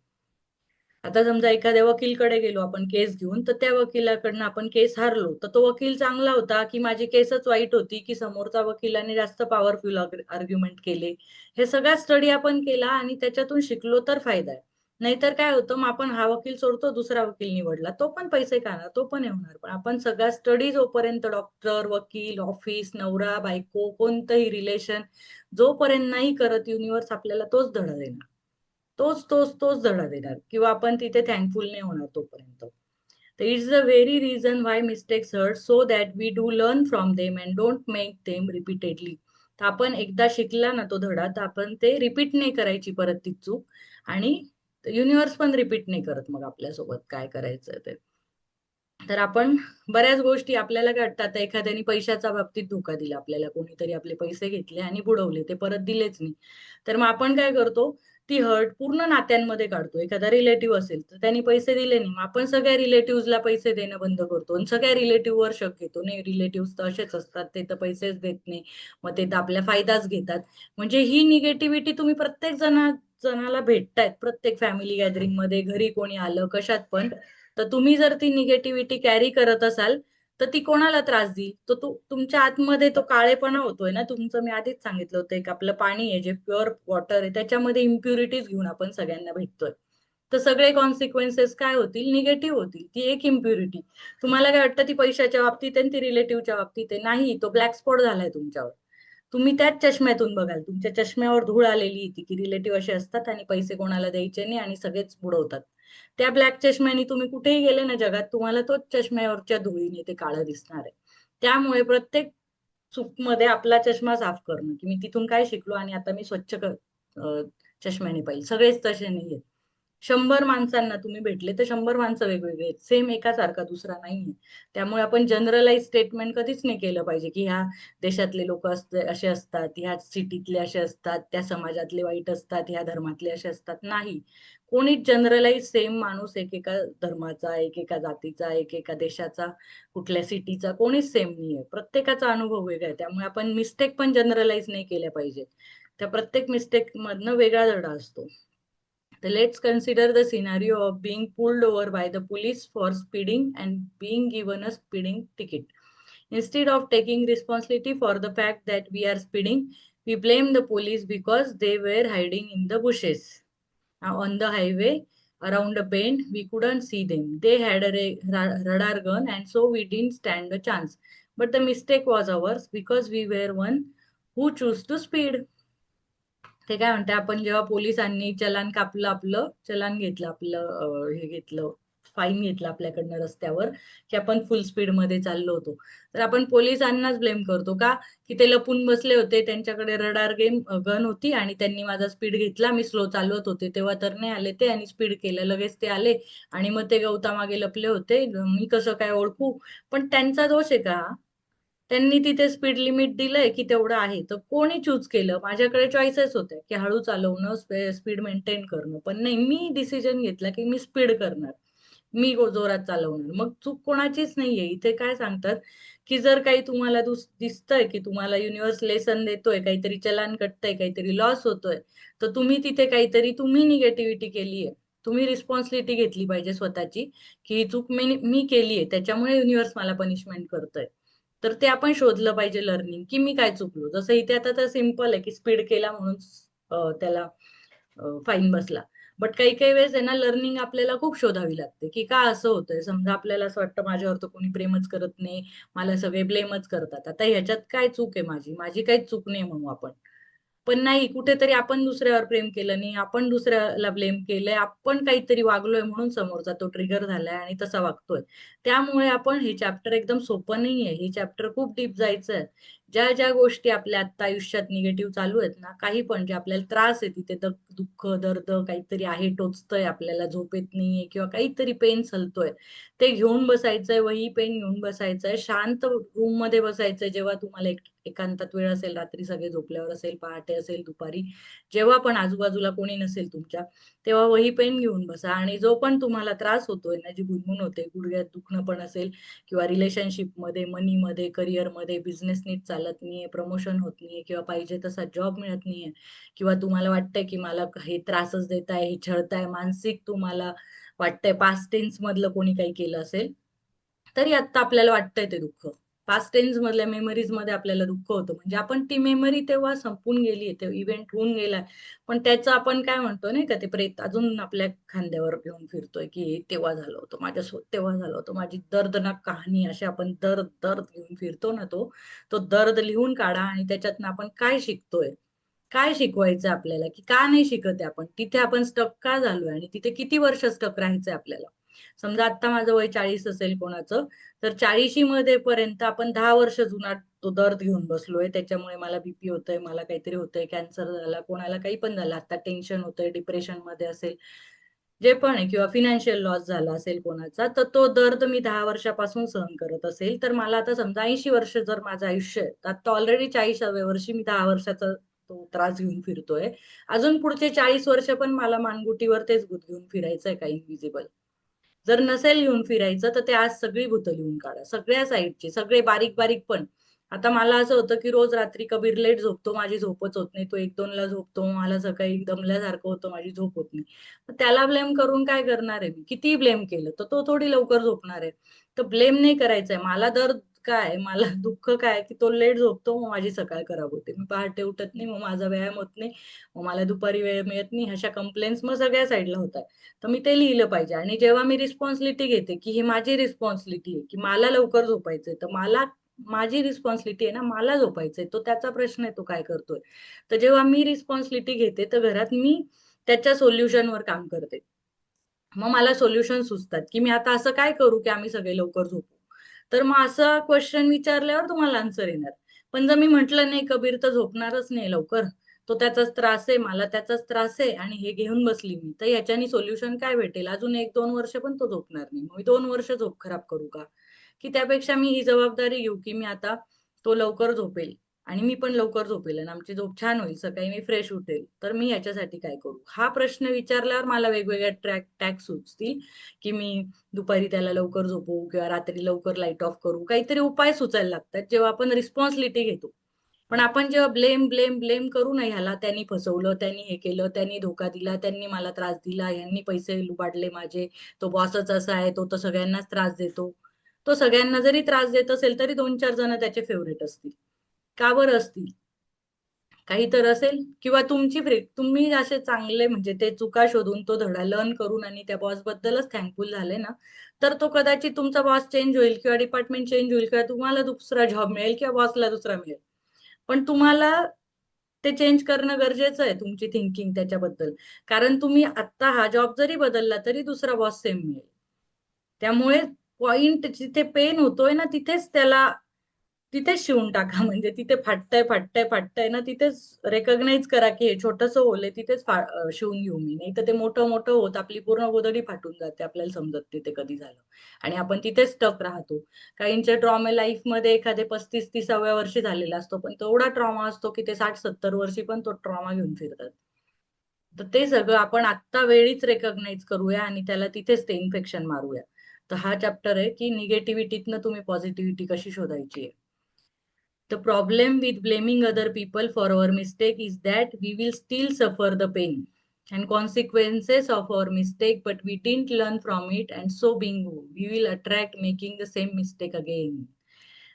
आता समजा एखाद्या वकीलकडे गेलो आपण केस घेऊन, तर त्या वकिलाकडनं आपण केस हारलो, तर तो वकील चांगला होता, की माझी केसच वाईट होती, की समोरचा वकिलाने जास्त पॉवरफुल आर्ग्युमेंट केले. हे सगळा स्टडी आपण केला आणि त्याच्यातून शिकलो तर फायदा आहे. नाहीतर काय होतं, मग आपण हा वकील सोडतो, दुसरा वकील निवडला. तो पण पैसे खाणार, तो पण हे होणार. पण आपण सगळा स्टडी जोपर्यंत डॉक्टर, वकील, ऑफिस, नवरा, बायको, कोणतंही रिलेशन जोपर्यंत नाही करत, युनिव्हर्स आपल्याला तोच धडा देणार. तोच धडा देणार किंवा आपण तिथे थँकफुल नाही होणार तोपर्यंत. तर it's the very reason why mistakes hurt, so that we do learn from them and don't make them repeatedly. तर आपण एकदा शिकला ना तो धडा, तर आपण ते रिपीट नाही करायची परत ती चूक. आणि युनिव्हर्स पण रिपीट नाही करत मग आपल्यासोबत काय करायचं ते. तर आपण बऱ्याच गोष्टी आपल्याला काय वाटतात, एखाद्याने पैशाच्या बाबतीत धोका दिला आपल्याला, कोणीतरी आपले पैसे घेतले आणि बुडवले, ते परत दिलेच नाही. तर मग आपण काय करतो, ती हर्ट पूर्ण नात्यांमध्ये काढतो. एखादा रिलेटिव्ह असेल तर त्यांनी पैसे दिले नाही, मग आपण सगळ्या रिलेटिव्हला पैसे देणं बंद करतो आणि सगळ्या रिलेटिव्हवर शक घेतो. नाही, रिलेटिव्ह तर असेच असतात, ते तर पैसेच देत नाही, मग ते तर आपल्या फायदाच घेतात. म्हणजे ही निगेटिव्हिटी तुम्ही प्रत्येक जणाला भेटतायत, प्रत्येक फॅमिली गॅदरिंग मध्ये, घरी कोणी आलं कशात पण. तर तुम्ही जर ती निगेटिव्हिटी कॅरी करत असाल तर ती कोणाला त्रास देईल. तो तुमच्या आतमध्ये तो काळेपणा होतोय ना तुमचं. मी आधीच सांगितलं होतं, एक आपलं पाणी आहे जे प्युअर वॉटर आहे, त्याच्यामध्ये इम्प्युरिटीज घेऊन आपण सगळ्यांना भेटतोय. तर सगळे कॉन्सिक्वेन्सेस काय होतील, निगेटिव्ह होतील. ती एक इम्प्युरिटी. तुम्हाला काय वाटतं ती पैशाच्या बाबतीत आहे, ती रिलेटिव्हच्या बाबतीत आहे. नाही, तो ब्लॅक स्पॉट झालाय तुमच्यावर. तुम्ही त्याच चष्म्यातून बघाल, तुमच्या चष्म्यावर धूळ आलेली ती की रिलेटिव्ह असे असतात आणि पैसे कोणाला द्यायचे नाही आणि सगळेच बुडवतात. त्या ब्लॅक चष्म्याने तुम्ही कुठेही गेले ना जगात, तुम्हाला तोच चष्म्यावरच्या धुळीने ते काळं दिसणार आहे. त्यामुळे प्रत्येक चूकमध्ये आपला चष्मा साफ करणं, की मी तिथून काय शिकलो आणि आता मी चष्म्याने पाहिजे. सगळेच तसे नाहीयेत. 100 माणसांना तुम्ही भेटले तर 100 माणसं वेगवेगळे आहेत. सेम एकासारखा दुसरा नाहीये. त्यामुळे आपण जनरलाइज स्टेटमेंट कधीच नाही केलं पाहिजे, की ह्या देशातले लोक असे असतात, ह्या सिटीतले असे असतात, त्या समाजातले वाईट असतात, ह्या धर्मातले असे असतात. नाही. कोणीच जनरलाइज सेम माणूस एकेका धर्माचा, एकेका जातीचा, एकेका देशाचा, कुठल्या सिटीचा कोणीच सेम नाहीये. प्रत्येकाचा अनुभव वेगळा आहे. त्यामुळे आपण मिस्टेक पण जनरलाइज नाही केल्या पाहिजे. त्या प्रत्येक मिस्टेक मधनं वेगळा धडा असतो. So let's consider the scenario of being pulled over by the police for speeding and being given a speeding ticket. Instead of taking responsibility for the fact that we are speeding, we blame the police because they were hiding in the bushes. On the highway around a bend, we couldn't see them. They had a radar gun, and so we didn't stand a chance. But the mistake was ours because we were one who chose to speed. ते काय म्हणते, आपण जेव्हा पोलिसांनी चलान कापलं, आपलं चलान घेतलं, आपलं हे घेतलं, फाईन घेतला आपल्याकडनं रस्त्यावर, की आपण फुल स्पीड मध्ये चाललो होतो. तर आपण पोलिसांनाच ब्लेम करतो का, की ते लपून बसले होते, त्यांच्याकडे रडार गन होती आणि त्यांनी माझा स्पीड घेतला, मी स्लो चालवत होते तेव्हा तर नाही आले ते आणि स्पीड केलं, लगेच ते आले आणि मग ते गवतामागे लपले होते, मी कसं काय ओळखू. पण त्यांचा दोष आहे का? त्यांनी तिथे स्पीड लिमिट दिलंय की तेवढं आहे, तर कोणी चूज केलं. माझ्याकडे चॉईसेस होते की हळू चालवणं, स्पीड मेंटेन करणं, पण नाही, मी डिसिजन घेतला की मी स्पीड करणार, मी जोरात चालवणार. मग चूक कोणाचीच नाहीये. इथे काय सांगतात, की जर काही तुम्हाला दिसतंय की तुम्हाला युनिव्हर्स लेसन देतोय, काहीतरी चलान कटतंय, काहीतरी लॉस होतोय, तर तुम्ही तिथे काहीतरी तुम्ही निगेटिव्हिटी केलीये. तुम्ही रिस्पॉन्सिबिलिटी घेतली पाहिजे स्वतःची, की ही चूक मी केलीये, त्याच्यामुळे युनिव्हर्स मला पनिशमेंट करतोय. तर ते आपण शोधलं पाहिजे लर्निंग, की मी काय चुकलो. जसं इथे आता तर सिम्पल आहे, की स्पीड केला म्हणून त्याला फाईन बसला. बट काही काही वेळेस आहे ना, लर्निंग आपल्याला खूप शोधावी लागते, की का असं होतंय. समजा आपल्याला असं वाटतं माझ्यावर तर कोणी प्रेमच करत नाही, मला सगळे ब्लेमच करतात. आता ह्याच्यात काय चूक आहे माझी? माझी काहीच चूक नाही म्हणू आपण. पण नाही, कुठेतरी आपण दुसऱ्यावर प्रेम केलं नाही, आपण दुसऱ्याला ब्लेम केलंय, आपण काहीतरी वागलोय म्हणून समोरचा तो ट्रिगर झालाय आणि तसा वागतोय. त्यामुळे आपण हे चॅप्टर एकदम सोपं नाहीये, हे चॅप्टर खूप डीप जायचं आहे. ज्या ज्या गोष्टी आपल्या आता आयुष्यात निगेटिव्ह चालू आहेत ना, काही पण जे आपल्याला त्रास आहे, तिथे तर दुःख, दर्द काहीतरी आहे, टोचतंय आपल्याला, झोप येत नाहीये किंवा काहीतरी पेन हलतोय, ते घेऊन बसायचंय, वही पेन घेऊन बसायचंय, शांत रूम मध्ये बसायचंय. जेव्हा तुम्हाला एकांतात वेळ असेल, रात्री सगळे झोपल्यावर असेल, पहाटे असेल, दुपारी, जेव्हा पण आजूबाजूला कोणी नसेल तुमच्या, तेव्हा वही पेन घेऊन बसा. आणि जो पण तुम्हाला त्रास होतोय ना, जी गुणगुण होते, गुडघ्यात दुखणं पण असेल किंवा रिलेशनशिपमध्ये, मनीमध्ये, करिअरमध्ये, बिझनेस नीट चालत नाहीये, प्रमोशन होत नाहीये किंवा पाहिजे तसा जॉब मिळत नाहीये, किंवा तुम्हाला वाटतंय की मला हे त्रासच देत आहे, हे छळताय, मानसिक तुम्हाला वाटतंय पास्ट टेन्स मधलं कोणी काही केलं असेल, तरी आता आपल्याला वाटतंय ते दुःख. पास्ट टेन्स मधल्या मेमरीज मध्ये आपल्याला दुःख होतं, म्हणजे आपण ती मेमरी तेव्हा संपून गेली, ते इव्हेंट होऊन गेलाय, पण त्याचं आपण काय म्हणतो नाही का, ते प्रेत अजून आपल्या खांद्यावर घेऊन फिरतोय, की हे तेव्हा झालं होतं माझ्यासोबत, तेव्हा झालं होतं, माझी दर्दनाक कहाणी, अशी आपण दर्द दर्द घेऊन फिरतो ना, तो तो दर्द लिहून काढा आणि त्याच्यातनं आपण काय शिकतोय, काय शिकवायचं आपल्याला, की का नाही शिकत आहे आपण, तिथे आपण स्टक का झालोय आणि तिथे किती वर्ष स्टक राहायचंय आपल्याला. समजा आता माझं वय 40 असेल कोणाचं, तर 40 मध्ये पर्यंत आपण 10 वर्ष जुना तो दर्द घेऊन बसलोय, त्याच्यामुळे मला बीपी होतंय, मला काहीतरी होतंय, कॅन्सर झाला, कोणाला काही पण झालं, आता टेन्शन होतंय, डिप्रेशन मध्ये असेल, जे पण आहे, किंवा फिनान्शियल लॉस झाला असेल कोणाचा, तर तो दर्द मी 10 वर्षापासून सहन करत असेल, तर मला आता समजा 80 वर्ष जर माझं आयुष्य आहे, तर आता ऑलरेडी 40व्या वर्षी मी 10 वर्षाचा तो त्रास घेऊन फिरतोय. अजून पुढचे 40 वर्ष पण मला मानगुटीवर तेच भूत घेऊन फिरायचंय का इनविजिबल? जर नसेल घेऊन फिरायचं, तर ते आज सगळी भूतं लिहून काढा, सगळ्या साईडची, सगळे बारीक बारीक पण. आता मला असं होतं की रोज रात्री कबीर लेट झोपतो, माझी झोपच होत नाही, तो 1-2 ला झोपतो, मला सकाळी दमल्यासारखं होतं, माझी झोप होत नाही. तर त्याला ब्लेम करून काय करणार आहे मी? किती ब्लेम केलं तर तो थोडी लवकर झोपणार आहे. तर ब्लेम नाही करायचंय. मला दर्द काय, मला दुःख काय, की तो लेट झोपतो, मग माझी सकाळ खराब होते, मी पहाटे उठत नाही, मग माझा व्यायाम होत नाही, मग मला दुपारी वेळ मिळत नाही, अशा कंप्लेंट्स मग सगळ्या साईडला होतात. तर मी ते लिहिलं पाहिजे. आणि जेव्हा मी रिस्पॉन्सिबिलिटी घेते, की ही माझी रिस्पॉन्सिबिलिटी आहे, की मला लवकर झोपायचंय, तर मला, माझी रिस्पॉन्सिबिलिटी आहे ना, मला झोपायचंय, तो त्याचा प्रश्न आहे, तो काय करतोय. तर जेव्हा मी रिस्पॉन्सिबिलिटी घेते, तर घरात मी त्याच्या सोल्युशनवर काम करते. मग मला सोल्युशन सुचतात, की मी आता असं काय करू, की आम्ही सगळे लवकर झोपू. तर मग असं क्वेश्चन विचारल्यावर तुम्हाला आन्सर येणार. पण जर मी म्हटलं नाही, कबीर तर झोपणारच नाही लवकर, तो त्याचाच त्रास आहे, मला त्याचाच त्रास आहे, आणि हे घेऊन बसली मी, तर ह्याच्यानी सोल्युशन काय भेटेल? अजून 1-2 वर्ष पण तो झोपणार नाही, मग मी 2 वर्ष झोप खराब करू का? की त्यापेक्षा मी ही जबाबदारी घेऊ, की मी आता, तो लवकर झोपेल आणि मी पण लवकर झोपेल आणि आमची झोप छान होईल, सकाळी मी फ्रेश उठेल, तर मी ह्याच्यासाठी काय करू? हा प्रश्न विचारल्यावर मला वेगवेगळ्या टॅग सुचतील, की मी दुपारी त्याला लवकर झोपवू किंवा रात्री लवकर लाईट ऑफ करू, काहीतरी उपाय सुचायला लागतात जेव्हा आपण रिस्पॉन्सिबिलिटी घेतो. पण आपण जेव्हा ब्लेम ब्लेम ब्लेम करू ना, ह्याला त्यांनी फसवलं, त्यांनी हे केलं, त्यांनी धोका दिला, त्यांनी मला त्रास दिला, यांनी पैसे लुबाडले माझे, तो बॉसच असा आहे, तो तर सगळ्यांनाच त्रास देतो. तो सगळ्यांना जरी त्रास देत असेल, तरी 2-4 जण त्याचे फेवरेट असतील. का बरं असतील? काही तर असेल. किंवा तुम्ही असे चांगले, म्हणजे ते चुका शोधून तो धडा लर्न करून आणि त्या बॉस बद्दलच थँकफुल झाले ना, तर तो कदाचित तुमचा बॉस चेंज होईल किंवा डिपार्टमेंट चेंज होईल किंवा तुम्हाला दुसरा जॉब मिळेल किंवा बॉसला दुसरा मिळेल. पण तुम्हाला ते चेंज करणं गरजेचं आहे, तुमची थिंकिंग त्याच्याबद्दल. कारण तुम्ही आत्ता हा जॉब जरी बदलला, तरी दुसरा बॉस सेम मिळेल. त्यामुळे पॉइंट जिथे पेन होतोय ना, तिथेच शिवून टाका. म्हणजे तिथे फाटतंय, फाटतंय, फाटतंय ना, तिथेच रेकॉग्नाइज करा, की हे छोटंसं होल तिथेच शिवून घेऊ मी. नाहीतर ते मोठं मोठं होत आपली पूर्ण गोधडी फाटून जाते. आपल्याला समजत नाही ते कधी झालं. आणि आपण तिथेच स्टक राहतो. काहींचे ट्रॉमा लाईफमध्ये एखादे 35-30व्या वर्षी झालेला असतो. पण तेवढा ट्रॉमा असतो, की ते 60-70 वर्षी पण तो ट्रॉमा घेऊन फिरतात. तर ते सगळं आपण आत्ता वेळीच रेकॉग्नाइज करूया आणि त्याला तिथेच ते इन्फेक्शन मारूया. तर हा चॅप्टर आहे, की निगेटिव्हिटीतनं तुम्ही पॉझिटिव्हिटी कशी शोधायची आहे. The problem with blaming other people for our mistake is that we will still suffer the pain and consequences of our mistake, but we didn't learn from it, and so being, we will attract making the same mistake again.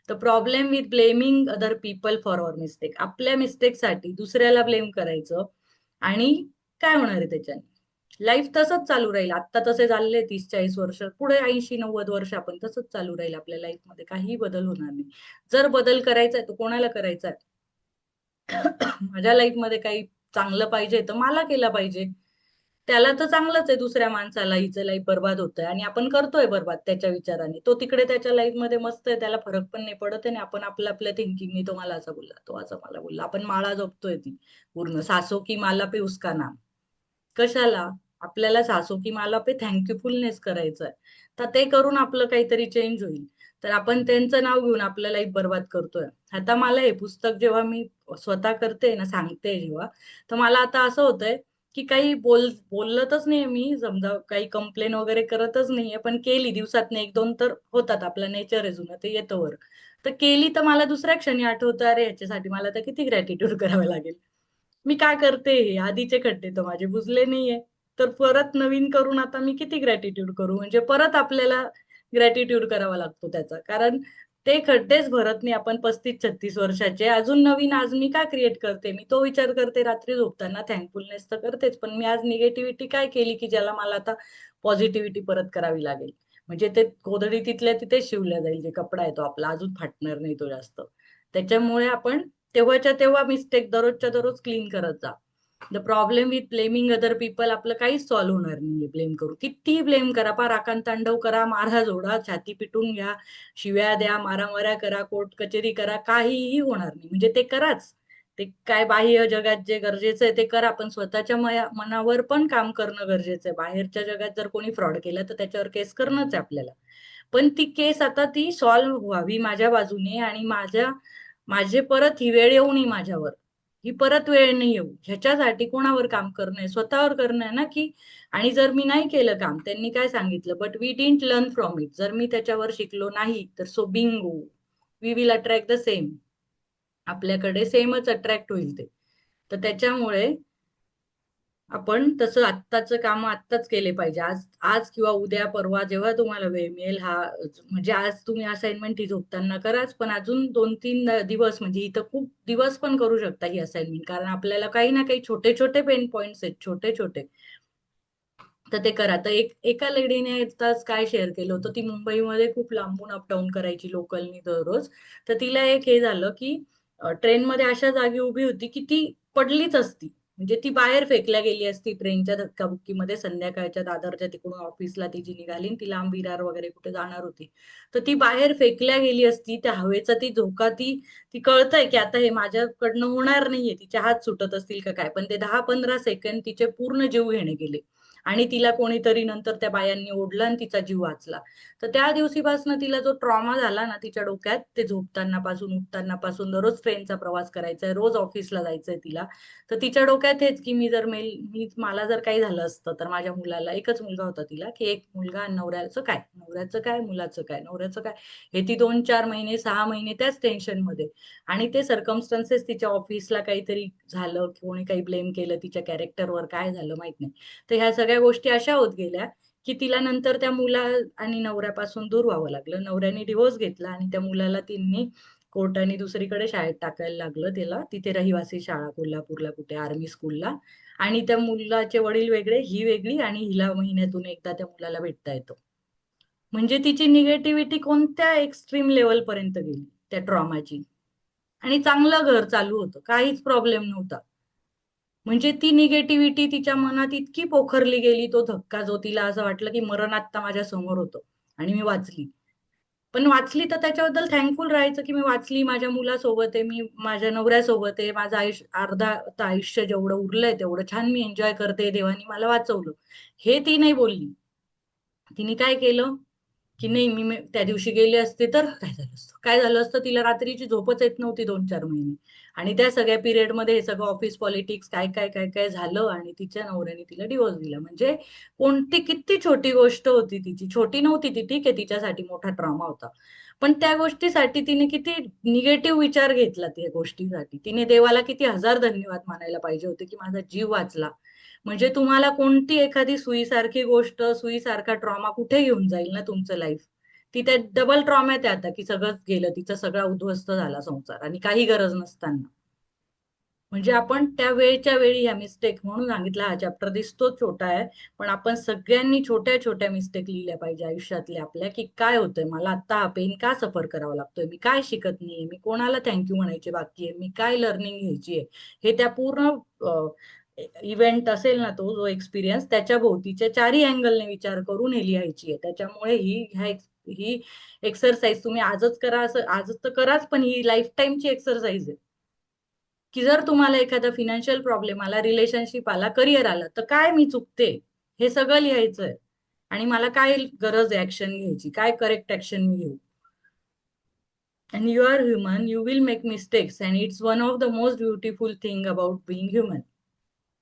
The problem with blaming other people for our mistake. आपल्या मिस्टेकसाठी दुसऱ्याला blame करायचं आणि काय होणार आहे त्याच्याने? Life तसंच चालू राहील. आता तसे चालले 30-40 वर्ष, पुढे 80-90 वर्ष आपण तसंच चालू राहील. आपल्या लाईफमध्ये काहीही बदल होणार नाही. जर बदल करायचा आहे, तो कोणाला करायचा आहे? माझ्या लाईफमध्ये काही चांगलं पाहिजे, तर मला केलं पाहिजे. त्याला तर चांगलंच आहे, दुसऱ्या माणसाला हिचं लाईफ बर्बाद होतंय आणि आपण करतोय बर्बाद त्याच्या विचाराने. तो तिकडे त्याच्या लाईफ मध्ये मस्त आहे, त्याला फरक पण नाही पडत आहे आणि आपण आपल्या आपल्या थिंकिंगनी, तो मला असं बोलला, तो असं मला बोलला, आपण माळा जपतोय ती पूर्ण, सासो की माला पे उसका नाम. कशाला? आपल्याला सासो की माला पे थँक्यूफुलनेस करायचंय, तर ते करून आपलं काहीतरी चेंज होईल. तर आपण त्यांचं नाव घेऊन आपल्या लाईफ बर्बाद करतोय. आता मला हे पुस्तक जेव्हा मी स्वतः करते ना, सांगते जेव्हा, तर मला आता असं होतंय की काही बोलतच नाही मी, समजा काही कंप्लेन वगैरे करतच नाहीये, पण केली दिवसात एक दोन तर होतात, आपलं नेचर आहे जुनं, ते येतं वर. तर केली तर मला दुसऱ्या क्षणी आठवतं, अरे याच्यासाठी मला तर किती ग्रॅटिट्यूड करावं लागेल. मी काय करते, हे आधीचे खड्डे तर माझे बुजले नाहीये, तर परत नवीन करून आता मी किती ग्रॅटिट्यूड करू, म्हणजे परत आपल्याला ग्रॅटिट्यूड करावा लागतो त्याचा. कारण ते खड्डेच भरत नाही आपण 35-36 वर्षाचे, अजून नवीन आज मी काय क्रिएट करते, मी तो विचार करते रात्री झोपताना. थँकफुलनेस तर करतेच, पण मी आज निगेटिव्हिटी काय केली की ज्याला मला आता पॉझिटिव्हिटी परत करावी लागेल. म्हणजे ते गोधडी तिथल्या तिथेच शिवल्या जाईल, जे कपडा आहे तो आपला अजून फाटणार नाही तो जास्त. त्याच्यामुळे आपण तेव्हाच्या तेव्हा मिस्टेक दररोजच्या दररोज क्लीन करत जा. The problem with blaming other people, आपलं काहीच सॉल्व्ह होणार नाहीये ब्लेम करू. कितीही ब्लेम करा, पा राखण तांडव करा, मारा जोडा, छाती पिटून घ्या, शिव्या द्या, मारामाऱ्या करा, कोर्ट कचेरी करा, काहीही होणार नाही. म्हणजे ते कराच, ते काय बाह्य जगात जे गरजेचं आहे ते करा, पण स्वतःच्या मनावर पण काम करणं गरजेचं आहे. बाहेरच्या जगात जर कोणी फ्रॉड केला तर त्याच्यावर केस करणंच आहे आपल्याला. पण ती केस आता ती सॉल्व्ह व्हावी माझ्या बाजूने, आणि माझे परत ही वेळ येऊ नये माझ्यावर, ही परत वेळ नाही येऊ, ह्याच्यासाठी कोणावर काम करणं आहे, स्वतःवर करणं आहे ना. की आणि जर मी नाही केलं काम, त्यांनी काय सांगितलं, but we didn't learn from it, जर मी त्याच्यावर शिकलो नाही तर so bingo, we will attract the same, आपल्याकडे सेमच अट्रॅक्ट होईल ते. तर त्याच्यामुळे आपण तसं आत्ताचं काम आत्ताच केले पाहिजे, आज आज किंवा उद्या परवा जेव्हा तुम्हाला वेळ मिळेल. हा म्हणजे आज तुम्ही असाइनमेंट ही झोपताना कराच, पण अजून 2-3 दिवस, म्हणजे इथं खूप दिवस पण करू शकता ही असाइनमेंट, कारण आपल्याला काही ना काही छोटे छोटे पेन पॉइंट्स आहेत, छोटे छोटे. तर ते करा. तर एका लेडीने तास काय शेअर केलं होतं, ती मुंबईमध्ये खूप लांबून अपडाऊन करायची लोकलनी दररोज. तर तिला एक हे झालं की ट्रेनमध्ये अशा जागी उभी होती की ती पडलीच असती, म्हणजे ती बाहेर फेकल्या गेली असती ट्रेनच्या धक्काबुक्कीमध्ये. संध्याकाळच्या दादरच्या तिकडून ऑफिसला तिची निघाली आणि ती लांब विरार वगैरे कुठे जाणार होती, तर ती बाहेर फेकल्या गेली असती. त्या हवेचा ती झोका, ती ती कळतंय की आता हे माझ्याकडनं होणार नाहीये, तिचे हात सुटत असतील का काय, पण ते 10-15 सेकंद तिचे पूर्ण जीव घेणे गेले. आणि तिला कोणीतरी नंतर त्या बायांनी ओढलं आणि तिचा जीव वाचला. तर त्या दिवशीपासून तिला जो ट्रॉमा झाला ना तिच्या डोक्यात, ते झोपताना पासून उठताना पासून, दररोज ट्रेनचा प्रवास करायचा आहे, रोज ऑफिसला जायचंय तिला. तर तिच्या डोक्यात हेच की मला जर काही झालं असतं तर माझ्या मुलाला, एकच मुलगा होता तिला, की एक मुलगा, नवऱ्याचं काय, नवऱ्याचं काय, मुलाचं काय, नवऱ्याचं काय, हे ती 2-4 महिने 6 महिने त्याच टेन्शन मध्ये. आणि ते सर्कमस्टन्सेस, तिच्या ऑफिसला काहीतरी झालं, कोणी काही ब्लेम केलं तिच्या कॅरेक्टरवर, काय झालं माहित नाही. तर ह्या सगळ्या गोष्टी अशा होत गेल्या की तिला नंतर त्या मुला आणि नवऱ्यापासून दूर व्हावं लागलं. नवऱ्याने डिव्होर्स घेतला आणि त्या मुलाला तिने कोर्टाने दुसरीकडे शाळेत टाकायला लागलं तिला, तिथे रहिवासी शाळा कोल्हापूरला कुठे आर्मी स्कूलला. आणि त्या मुलाचे वडील वेगळे, ही वेगळी, आणि हिला महिन्यातून एकदा त्या मुलाला भेटता येतं. म्हणजे तिची निगेटिव्हिटी कोणत्या एक्स्ट्रीम लेवल पर्यंत गेली त्या ट्रॉमाची. आणि चांगलं घर चालू होतं, काहीच प्रॉब्लेम नव्हता. म्हणजे ती निगेटिव्हिटी तिच्या मनात इतकी पोखरली गेली, तो धक्का जो तिला असं वाटलं की मरण आत्ता माझ्या समोर होतं आणि मी वाचली. पण वाचली तर त्याच्याबद्दल थँकफुल राहायचं की मी वाचली, माझ्या मुलासोबत आहे, मी माझ्या नवऱ्यासोबत आहे, माझं आयुष्य अर्धा आता आयुष्य जेवढं उरलंय तेवढं छान मी एन्जॉय करते, देवानी मला वाचवलं. हे ती नाही बोलली. तिने काय केलं की नाही, त्या दिवशी गेले असते तर काय झालं असतं, काय झालं असतं, तिला रात्रीची झोपच येत नव्हती 2-4 महिने. आणि त्या सगळ्या पिरियडमध्ये हे सगळं ऑफिस पॉलिटिक्स काय काय काय काय झालं आणि तिच्या नवऱ्याने तिला डिवोर्स दिला. म्हणजे कोणती किती छोटी गोष्ट होती, तिची छोटी नव्हती ती, ठीक आहे, तिच्यासाठी मोठा ट्रॉमा होता. पण त्या गोष्टीसाठी तिने किती निगेटिव्ह विचार घेतला, त्या गोष्टीसाठी तिने देवाला किती हजार धन्यवाद मानायला पाहिजे होते की माझा जीव वाचला. म्हणजे तुम्हाला कोणती एखादी सुईसारखी गोष्ट, सुईसारखा ट्रॉमा कुठे घेऊन जाईल ना तुमचं लाईफ. ती त्या डबल ट्रॉम्यात आहे आता, की सगळंच गेलं, तिचा सगळा उद्ध्वस्त झाला संसार आणि काही गरज नसताना. म्हणजे आपण त्या वेळच्या वेळी ह्या मिस्टेक, म्हणून सांगितला हा चॅप्टर दिसतो छोटा आहे, पण आपण सगळ्यांनी छोट्या छोट्या मिस्टेक लिहिल्या पाहिजे आयुष्यातल्या आपल्या, की काय होतंय मला आता, हा पेन का सफर करावा लागतोय, मी काय शिकत नाहीये, मी कोणाला थँक्यू म्हणायचे बाकी आहे, मी काय लर्निंग घ्यायची आहे. हे त्या पूर्ण इव्हेंट असेल ना, तो जो एक्सपिरियन्स त्याच्या भोवतीच्या चारही अँगलने विचार करून हे लिहायची आहे. त्याच्यामुळे ही एक्सरसाइज तुम्ही आजच करा, असं आजच तर कराच, पण ही लाईफ टाईमची एक्सरसाइज आहे. की जर तुम्हाला एखादा फिनान्शियल प्रॉब्लेम आला, रिलेशनशिप आला, करिअर आला, तर काय मी चुकते हे सगळं लिहायचंय. आणि मला काय गरज आहे ऍक्शन घ्यायची, काय करेक्ट ऍक्शन मी घेऊ. And you are human, you will make mistakes, and it's one of the most beautiful thing about being human.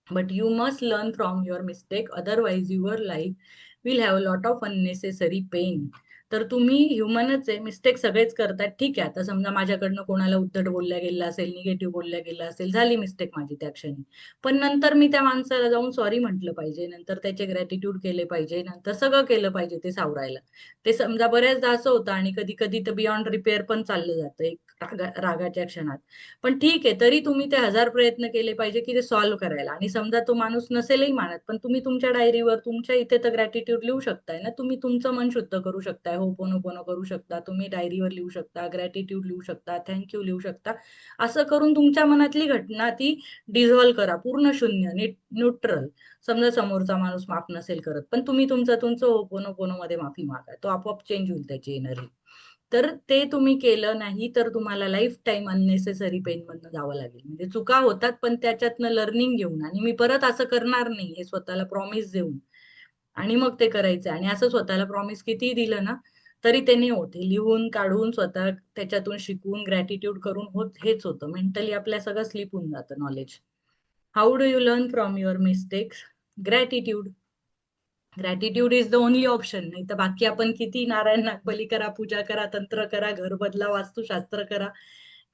But you must learn from your mistake, otherwise your life will have a lot of unnecessary pain. तर तुम्ही ह्युमनच आहे, mistake सगळेच करतात. ठीक आहे, आता समजा माझ्याकडनं कोणाला उद्धट बोलल्या गेलं असेल, निगेटिव्ह बोलल्या गेलं असेल, झाली मिस्टेक माझी त्या क्षणी. पण नंतर मी त्या माणसाला जाऊन सॉरी म्हटलं पाहिजे, नंतर त्याचे ग्रॅटिट्यूड केले पाहिजे, नंतर सगळं केलं पाहिजे ते सावरायला. ते समजा बऱ्याचदा असं होतं, आणि कधी कधी तर बियॉन्ड रिपेअर पण चाललं जातं एक रागाच्या क्षणात. पण ठीक आहे, तरी तुम्ही ते 1000 प्रयत्न केले पाहिजे की ते सॉल्व्ह करायला. आणि समजा तो माणूस नसेलही मानत, पण तुम्ही तुमच्या डायरीवर तुमच्या इथे तर ग्रॅटिट्यूड लिहू शकताय ना. तुम्ही तुमचं मन शुद्ध करू शकताय, होपोनोपोनो करू शकता, तुम्ही डायरीवर लिहू शकता, ग्रॅटिट्यूड लिहू शकता, थँक्यू लिहू शकता. असं करून तुमच्या मनातली घटना ती डिझॉल्व्ह करा, पूर्ण शून्य, न्यूट्रल. समजा समोरचा माणूस माफ नसेल करत, पण तुम्ही तुमचं होपोनोपोनो मध्ये माफी मागा, तो आपोआप चेंज होईल त्याची एनर्जी. तर ते तुम्ही केलं नाही तर तुम्हाला लाईफ टाईम अननेसेसरी पेन मधनं जावं लागेल. म्हणजे चुका होतात, पण त्याच्यातनं लर्निंग घेऊन, आणि मी परत असं करणार नाही हे स्वतःला प्रॉमिस देऊन, आणि मग ते करायचं. आणि असं स्वतःला प्रॉमिस किती दिलं ना, तरी ते नाही होत. हे लिहून काढून स्वतः त्याच्यातून शिकून ग्रॅटिट्यूड करून होत हेच होतं. मेंटली आपल्या सगळं स्लिप होऊन जातं knowledge. How do you learn from your mistakes? Gratitude. Gratitude is the only option. नाही तर बाकी आपण किती नारायण नागबली करा, पूजा करा, तंत्र करा, घर बदला, वास्तुशास्त्र करा,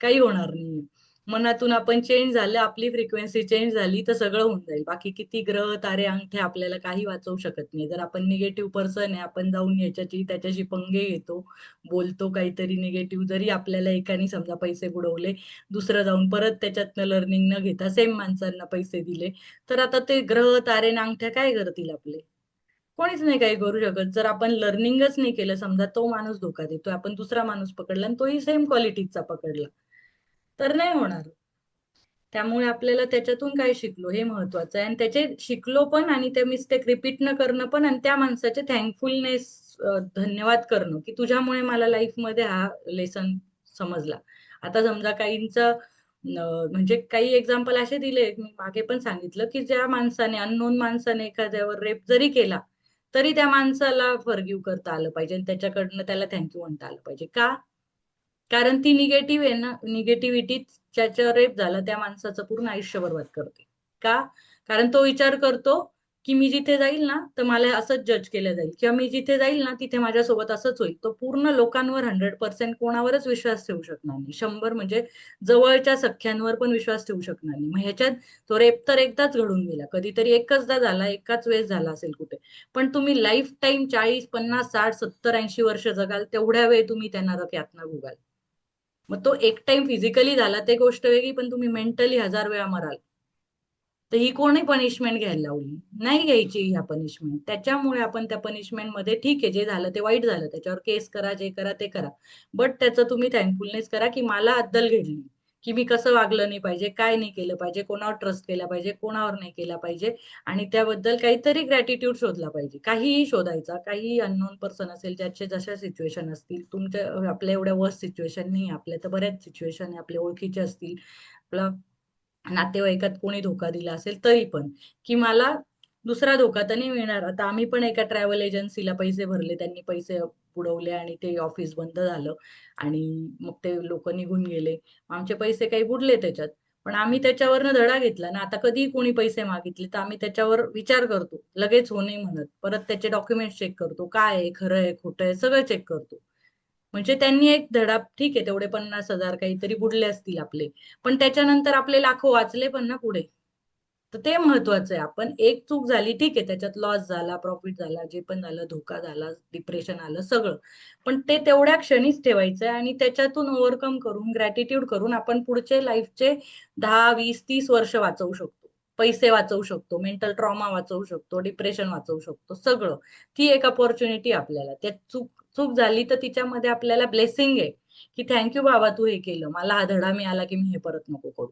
काही होणार नाही. मनातून आपण चेंज झालं, आपली फ्रिक्वेन्सी चेंज झाली, तर सगळं होऊन जाईल. बाकी किती ग्रह तारे अंगठे आपल्याला काही वाचवू शकत नाही. जर आपण निगेटिव्ह पर्सन आहे, आपण जाऊन त्याच्याशी पंगे घेतो, बोलतो काहीतरी निगेटिव्ह, जरी आपल्याला एकाने समजा पैसे बुडवले, दुसरं जाऊन परत त्याच्यातनं लर्निंग न घेता सेम माणसांना पैसे दिले, तर आता ते ग्रह तारे आणि अंगठ्या काय करतील आपले? कोणीच नाही काही करू शकत. जर आपण लर्निंगच नाही केलं, समजा तो माणूस धोका देतोय, आपण दुसरा माणूस पकडला आणि तोही सेम क्वालिटीचा पकडला, तर नाही होणार. त्यामुळे आपल्याला त्याच्यातून काय शिकलो हे महत्वाचं आहे. आणि त्याचे शिकलो पण, आणि त्या मिस्टेक रिपीट न करणं पण, आणि त्या माणसाचे थँकफुलनेस, धन्यवाद करणं, की तुझ्यामुळे मला लाईफमध्ये हा लेसन समजला. आता समजा काहींचं म्हणजे काही एक्झाम्पल असे दिले, मी मागे पण सांगितलं, की ज्या माणसाने, अननोन माणसाने एखाद्यावर रेप जरी केला, तरी त्या माणसाला फॉरगिव्ह करता आलं पाहिजे, आणि त्याच्याकडनं त्याला थँक्यू म्हणता आलं पाहिजे. का? कारण ती निगेटिव्ह आहे ना, निगेटिव्हिटी ज्याच्या रेप झाला त्या माणसाचं पूर्ण आयुष्य बरबाद करते. का? कारण तो विचार करतो की मी जिथे जाईल ना, तर मला असंच जज केलं जाईल, किंवा मी जिथे जाईल ना तिथे माझ्यासोबत असंच होईल. तो पूर्ण लोकांवर 100% कोणावरच विश्वास ठेवू शकणार नाही. 100 म्हणजे जवळच्या सख्यांवर पण विश्वास ठेवू शकणार नाही. मग ह्याच्यात तो रेप तर एकदाच घडून गेला, कधीतरी एकचदा झाला, एकाच वेळेस झाला असेल कुठे. पण तुम्ही लाईफ टाईम 40, 50, 60, 70, 80 वर्ष जगाल, तेवढ्या वेळ तुम्ही त्या नरक यातना भोगाल. मग तो एक टाइम फिजिकली झाला ते गोष्ट वेगळी, पण तुम्ही मेंटली 1000 वेळा मराल. तर ही कोणी पनिशमेंट घ्यायला लावली? नाही घ्यायची ह्या पनिशमेंट. त्याच्यामुळे आपण त्या पनिशमेंट मध्ये, ठीक आहे जे झालं ते वाईट झालं, त्याच्यावर केस करा, जे करा ते करा, बट त्याचं तुम्ही थँकफुलनेस करा की मला अद्दल घडली, की मी कसं वागलं नाही पाहिजे, काय नाही केलं पाहिजे, कोणावर ट्रस्ट केला पाहिजे, कोणावर नाही केला पाहिजे. आणि त्याबद्दल काहीतरी ग्रॅटिट्यूड शोधला पाहिजे. काहीही शोधायचा, काही अननोन पर्सन असेल, ज्याचे जशा सिच्युएशन असतील, तुमच्या आपल्या एवढ्या वर्स्ट सिच्युएशन नाही, आपल्या तर बऱ्याच सिच्युएशन आहे, आपल्या ओळखीचे असतील, आपला नातेवाईकात कोणी धोका दिला असेल तरी पण, की मला दुसरा धोका तर नाही मिळणार. आता आम्ही पण एका ट्रॅव्हल एजन्सीला पैसे भरले, त्यांनी पैसे बुडवले, आणि ते ऑफिस बंद झालं, आणि मग ते लोक निघून गेले. आमचे पैसे काही बुडले त्याच्यात, पण आम्ही त्याच्यावरनं धडा घेतला ना. आता कधी कोणी पैसे मागितले तर आम्ही त्याच्यावर विचार करतो, लगेच हो नाही म्हणत, परत त्याचे डॉक्युमेंट चेक करतो, काय आहे, खरं आहे, खोटं आहे, सगळं चेक करतो. म्हणजे त्यांनी एक धडा, ठीक आहे तेवढे 50,000 काहीतरी बुडले असतील आपले, पण त्याच्यानंतर आपले लाखो वाचले पण ना पुढे. तर ते महत्वाचं आहे. आपण एक चूक झाली, ठीक आहे, त्याच्यात लॉस झाला, प्रॉफिट झाला, जे पण झालं, धोका झाला, डिप्रेशन आलं, सगळं, पण ते तेवढ्या क्षणीच ठेवायचं आहे. आणि त्याच्यातून ओव्हरकम करून, ग्रॅटिट्यूड करून, आपण पुढचे लाईफचे 10, 20, 30 वर्ष वाचवू शकतो. पैसे वाचवू शकतो, मेंटल ट्रॉमा वाचवू शकतो, डिप्रेशन वाचवू शकतो, सगळं. ती एक अपॉर्च्युनिटी आपल्याला, त्यात चूक चूक झाली तर तिच्यामध्ये आपल्याला ब्लेसिंग आहे, की थँक्यू बाबा तू हे केलं, मला हा धडा मिळाला की मी हे परत नको करू.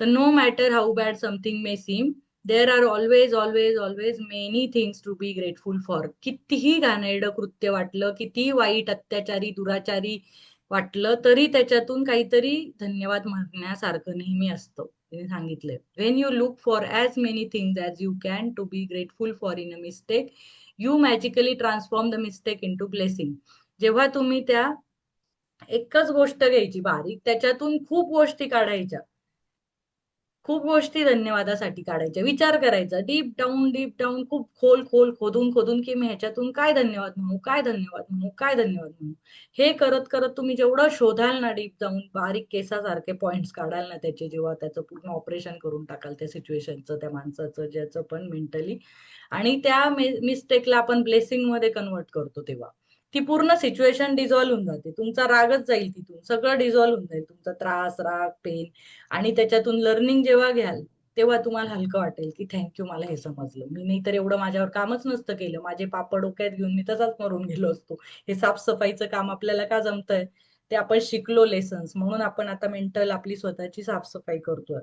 तर no matter how bad something may seem, there are always always always many things to be grateful for. कितीही घाणेरडं कृत्य वाटलं, कितीही वाईट अत्याचारी दुराचारी वाटलं, तरी त्याच्यातून काहीतरी धन्यवाद म्हणण्यासारखं नेहमी असतं. तिने सांगितलंय, when you look for as many things as you can to be grateful for in a mistake, you magically transform the mistake into blessing. जेव्हा तुम्ही त्या एकच गोष्ट घ्यायची बारीक, त्याच्यातून खूप गोष्टी काढायच्या, खूप गोष्टी धन्यवादासाठी काढायच्या, विचार करायचा डीप डाऊन खूप खोल खोल खोदून खोदून, की मी ह्याच्यातून काय धन्यवाद म्हणू, काय धन्यवाद म्हणू, काय धन्यवाद म्हणू. हे करत करत तुम्ही जेवढं शोधाल ना, डीप जाऊन बारीक केसासारखे पॉइंट्स काढाल ना त्याचे, जेव्हा त्याचं पूर्ण ऑपरेशन करून टाकाल त्या सिच्युएशनचं, त्या माणसाचं, ज्याचं पण मेंटली, आणि त्या मिस्टेकला आपण ब्लेसिंग मध्ये कन्वर्ट करतो, तेव्हा ती पूर्ण सिच्युएशन डिझॉल्व्ह होऊन जाते. तुमचा रागच जाईल तिथून, सगळं डिझॉल्व्ह होऊन जाईल, तुमचा त्रास, राग, पेन. आणि त्याच्यातून लर्निंग जेव्हा घ्याल, तेव्हा तुम्हाला हलकं वाटेल, की थँक्यू, मला हे समजलं. मी नाही तर एवढं माझ्यावर कामच नसतं केलं, माझे पापड डोक्यात घेऊन मी तसाच मरून गेलो असतो. हे साफसफाईचं काम आपल्याला का जमतंय, ते आपण शिकलो लेसन्स, म्हणून आपण आता मेंटल आपली स्वतःची साफसफाई करतोय.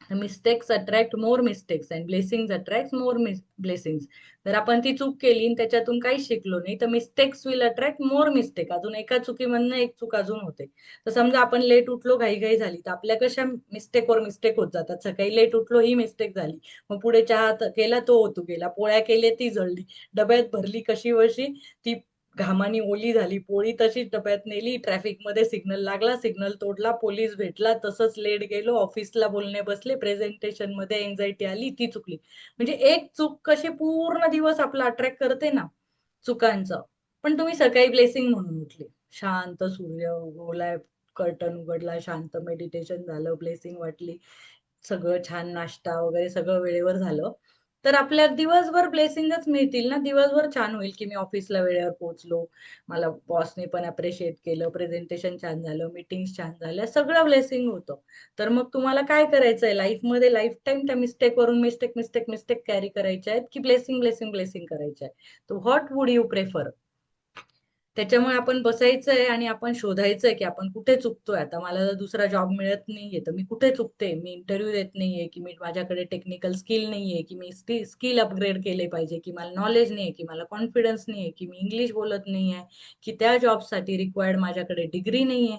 Mistakes attract more mistakes and blessing attract more blessings. जर आपण ती चूक केली आणि त्याच्यातून काही शिकलो नाही, तर mistakes will attract more mistake. अजून एका चुकीमधनं एक चूक अजून होते. तर समजा आपण लेट उठलो, घाई झाली, तर आपल्या कशा मिस्टेकवर मिस्टेक होत जातात. सकाळी लेट उठलो, ही मिस्टेक झाली, मग पुढे चहा केला, तो होतो गेला, पोळ्या केल्या, ती जळली, डब्यात भरली कशी वशी, ती घामानी ओली झाली, पोळी तशीच डब्यात नेली, ट्रॅफिक मध्ये सिग्नल लागला, सिग्नल तोडला, पोलीस भेटला, तसंच लेट गेलो, ऑफिसला बोलणे बसले, प्रेझेंटेशन मध्ये एन्झायटी आली, ती चुकली. म्हणजे एक चूक कशी पूर्ण दिवस आपला अट्रॅक्ट करते ना चुकांचं. पण तुम्ही सकाळी ब्लेसिंग म्हणून उठले, शांत सूर्य उगवलाय, कर्टन उघडला, शांत मेडिटेशन झालं, ब्लेसिंग वाटली, सगळं छान नाश्ता वगैरे सगळं वेळेवर झालं, तर आपल्या दिवसभर ब्लेसिंगच मिळतील ना. दिवसभर छान होईल, की मी ऑफिसला वेळेवर पोहोचलो, मला बॉसने पण अप्रिशिएट केलं, प्रेझेंटेशन छान झालं, मीटिंग्स छान झाल्या, सगळं ब्लेसिंग होतं. तर मग तुम्हाला काय करायचंय लाईफमध्ये, लाईफ टाईम त्या मिस्टेक वरून मिस्टेक मिस्टेक मिस्टेक कॅरी करायच्या आहेत, की ब्लेसिंग ब्लेसिंग ब्लेसिंग करायच्या आहे. तर व्हॉट वुड यू प्रेफर? त्याच्यामुळे आपण बसायचंय आणि आपण शोधायचंय, की आपण कुठे चुकतोय. आता मला जर दुसरा जॉब मिळत नाहीये, तर मी कुठे चुकते, मी इंटरव्ह्यू देत नाहीये, की मी माझ्याकडे टेक्निकल स्किल नाहीये, की मी स्किल अपग्रेड केले पाहिजे, की मला नॉलेज नाहीये, की मला कॉन्फिडन्स नाहीये, की मी इंग्लिश बोलत नाहीये, की त्या जॉबसाठी रिक्वायर्ड माझ्याकडे डिग्री नाहीये.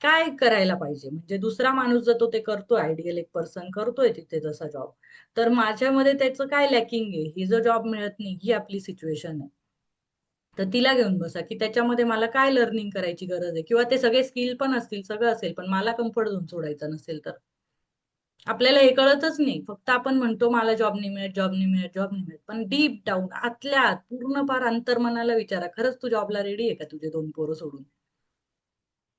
काय करायला पाहिजे, म्हणजे दुसरा माणूस जर तो ते करतोय, आयडियल एक पर्सन करतोय तिथे तसा जॉब, तर माझ्यामध्ये त्याचं काय लॅकिंग आहे, ही जर जॉब मिळत नाही, ही आपली सिच्युएशन आहे, तर तिला घेऊन बसा, की त्याच्यामध्ये मला काय लर्निंग करायची गरज आहे, किंवा ते सगळे स्किल पण असतील, सगळं असेल, पण मला कम्फर्ट झोन सोडायचा नसेल तर. आपल्याला हे कळतच नाही, फक्त आपण म्हणतो मला जॉब नाही मिळत, जॉब नाही मिळत, जॉब नाही मिळत, पण डीप डाऊन आतल्या आत पूर्ण पार अंतर्मनाला विचारा, खरंच तू जॉबला रेडी आहे का, तुझे 2 पोरं सोडून?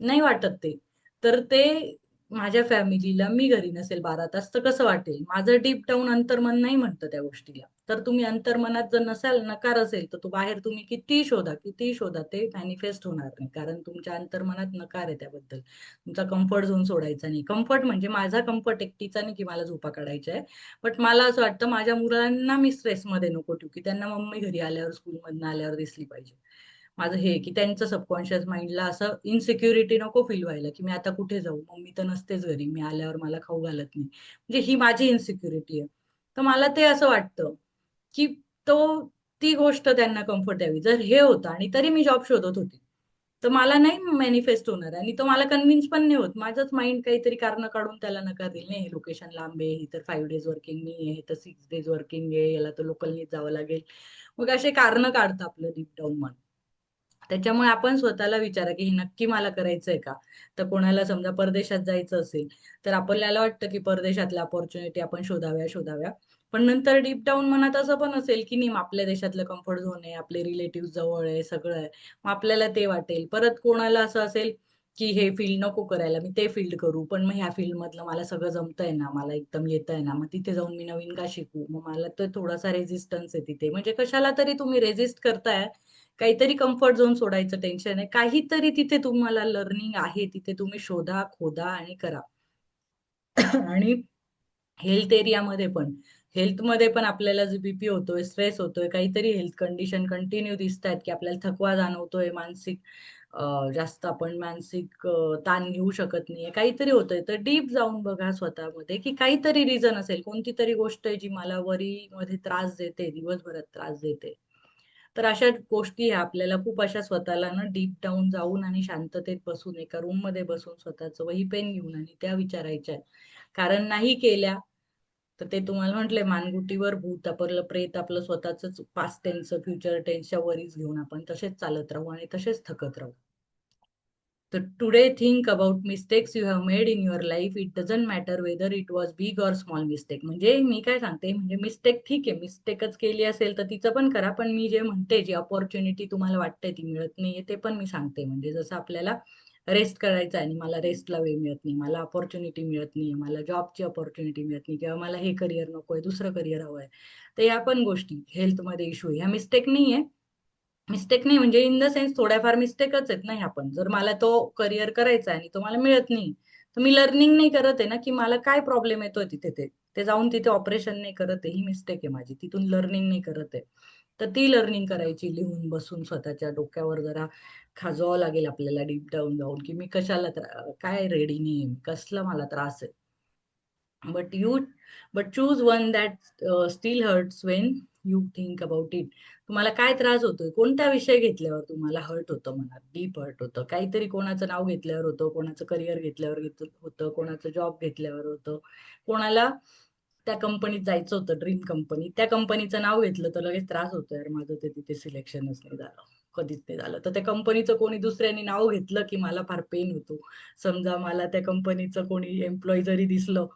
नाही वाटत ते. तर ते माझ्या फॅमिलीला मी घरी नसेल 12 तास तर कसं वाटेल? माझं डीप डाऊन अंतर्मन नाही म्हणतं त्या गोष्टीला. तर तुम्ही अंतर्मनात जर नसाल, नकार असेल, तर तो बाहेर तुम्ही कितीही शोधा, कितीही शोधा, ते मॅनिफेस्ट होणार नाही. कारण तुमच्या अंतर्मनात नकार आहे त्याबद्दल. तुमचा कम्फर्ट झोन सोडायचा नाही. कम्फर्ट म्हणजे माझा कम्फर्ट एकटीचा नाही, की मला झोपा काढायच्या आहे. बट मला असं वाटतं माझ्या मुलांना मी स्ट्रेसमध्ये नको ठेवू, की त्यांना मम्मी घरी आल्यावर, स्कूलमधनं आल्यावर दिसली पाहिजे. माझं हे, की त्यांचं सबकॉन्शियस माइंडला असं इन्सिक्युरिटी नको फील व्हायला, की मी आता कुठे जाऊ? मम्मी तर नसतेच घरी. मी आल्यावर मला खाऊ घालत नाही. म्हणजे ही माझी इन्सिक्युरिटी आहे. तर मला ते असं वाटतं, की तो ती गोष्ट त्यांना कम्फर्ट द्यावी. जर हे होतं आणि तरी मी जॉब शोधत होते, तर मला नाही मॅनिफेस्ट होणार आणि तो मला कन्व्हिन्स पण नाही होत. माझंच माइंड काहीतरी कारणं काढून त्याला नकार देईल. नाही, हे लोकेशन लांब आहे, ही तर 5 डेज वर्किंग नाही आहे, हे तर 6 डेज वर्किंग आहे, याला तर लोकलनीच जावं लागेल. मग असे कारणं काढतं आपलं डीप डाऊन मन. त्याच्यामुळे आपण स्वतःला विचारा, की हे नक्की मला करायचंय का? तर कोणाला समजा परदेशात जायचं असेल, तर आपल्याला वाटतं, की परदेशातल्या अपॉर्च्युनिटी आपण शोधाव्या. पण नंतर डीप डाऊन मनात असं पण असेल, की नाही, मग आपल्या देशातलं कम्फर्ट झोन आहे, आपले रिलेटिव्ह जवळ आहे, सगळं आहे. मग आपल्याला ते वाटेल. परत कोणाला असं असेल, की हे फील्ड नको करायला, मी ते फील्ड करू. पण मग ह्या फील्डमधलं मला सगळं जमतंय ना, मला एकदम येतंय ना, मग तिथे जाऊन मी नवीन का शिकू? मग मला तर थोडासा रेझिस्टन्स आहे तिथे. म्हणजे कशाला तरी तुम्ही रेझिस्ट करताय. काहीतरी कम्फर्ट झोन सोडायचं टेन्शन आहे. काहीतरी तिथे तुम्हाला लर्निंग आहे. तिथे तुम्ही शोधा, खोदा आणि करा. आणि हेल्थ एरियामध्ये पण हेल्थमध्ये पण आपल्याला जे बीपी होतोय, स्ट्रेस होतोय, काहीतरी हेल्थ कंडिशन कंटिन्यू दिसत आहेत, की आपल्याला थकवा जाणवतोय, मानसिक जास्त आपण मानसिक ताण घेऊ शकत नाहीये, काहीतरी होतंय, तर डीप जाऊन बघा स्वतःमध्ये, की काहीतरी रिझन असेल, कोणती तरी गोष्ट आहे जी मला वरीमध्ये त्रास देते, दिवसभरात त्रास देते. तर अशा गोष्टी ह्या आपल्याला खूप अशा स्वतःला ना डीप डाऊन जाऊन आणि शांततेत बसून एका रूममध्ये बसून स्वतःचं वही पेन घेऊन आणि त्या विचारायच्या. कारण नाही केल्या तर ते तुम्हाला म्हटलंय मानगुटीवर भूत आपलं प्रेत आपलं स्वतःच पास्ट टेन्सचं फ्युचर टेन्सच्या वरीच घेऊन आपण तसेच चालत राहू आणि तसेच थकत राहू. तर today think about mistakes you have made in your life. It doesn't matter whether it was big or small mistake. म्हणजे मी काय सांगते, म्हणजे मिस्टेक ठीक आहे, मिस्टेकच केली असेल तर तिचं पण करा, पण मी जे म्हणते जी अपॉर्च्युनिटी तुम्हाला वाटते ती मिळत नाहीये ते पण मी सांगते. म्हणजे जसं आपल्याला रेस्ट करायचा आहे आणि मला रेस्टला वेळ मिळत नाही, मला अपॉर्च्युनिटी मिळत नाही, मला जॉबची अपॉर्च्युनिटी मिळत नाही, किंवा मला हे करिअर नकोय, दुसरं करिअर हवंय, तर या पण गोष्टी हेल्थमध्ये इश्यू ह्या मिस्टेक नाहीये. मिस्टेक नाही म्हणजे इन द सेन्स थोड्याफार मिस्टेकच आहेत ना ह्या पण. जर मला तो करिअर करायचा आहे आणि तो मला मिळत नाही, तर मी लर्निंग नाही करत आहे ना, की मला काय प्रॉब्लेम येतोय तिथे ते ते जाऊन तिथे ऑपरेशन नाही करत आहे, ही मिस्टेक आहे माझी. तिथून लर्निंग नाही करत आहे. तर ती लर्निंग करायची, लिहून बसून स्वतःच्या डोक्यावर जरा खाजवावं लागेल आपल्याला डीप डाऊन जाऊन, की मी कशाला काय रेडी नाही, कसला मला त्रास आहे. but you but choose one that still hurts when you think about it. तुम्हाला काय त्रास होतोय, कोणता विषय घेतल्यावर तुम्हाला हर्ट होतं, मनात डीप हर्ट होतं, काहीतरी कोणाचं नाव घेतल्यावर होतं, कोणाचं करिअर घेतल्यावर होतं, कोणाचं जॉब घेतल्यावर होतं, कोणाला त्या कंपनीत जायचं होतं, ड्रीम कंपनी, त्या कंपनीचं नाव घेतलं तर लगेच त्रास होतो, यार माझं ते तिथे सिलेक्शनच नाही झालं, कधीच नाही झालं. तर त्या कंपनीचं कोणी दुसऱ्यांनी नाव घेतलं की मला फार पेन होतो. समजा मला त्या कंपनीचं कोणी एम्प्लॉई जरी दिसलं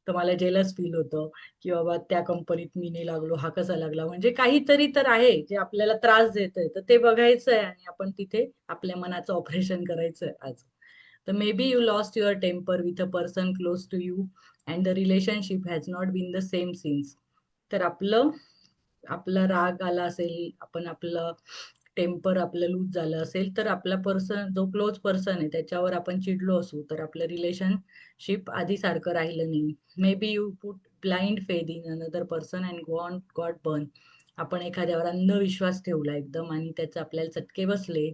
तर मला जेलस फील होतं, की बाबा त्या कंपनीत मी नाही लागलो, हा कसा लागला. म्हणजे काहीतरी तर आहे जे आपल्याला त्रास देतंय, तर ते बघायचं आहे आणि आपण तिथे आपल्या मनाचं ऑपरेशन करायचंय आज. तर maybe you lost your temper with a person close to you and the relationship has not been the same since. तर आपला राग आला असेल, आपण आपलं टेम्पर आपलं लूज झालं असेल, तर आपला पर्सन जो क्लोज पर्सन आहे त्याच्यावर आपण चिडलो असू, तर आपलं रिलेशनशिप आधी सारखं राहिलं नाही. May be you put blind faith in another person and got burn. आपण एखाद्यावर अंधविश्वास ठेवला एकदम आणि त्याचे आपल्याला चटके बसले.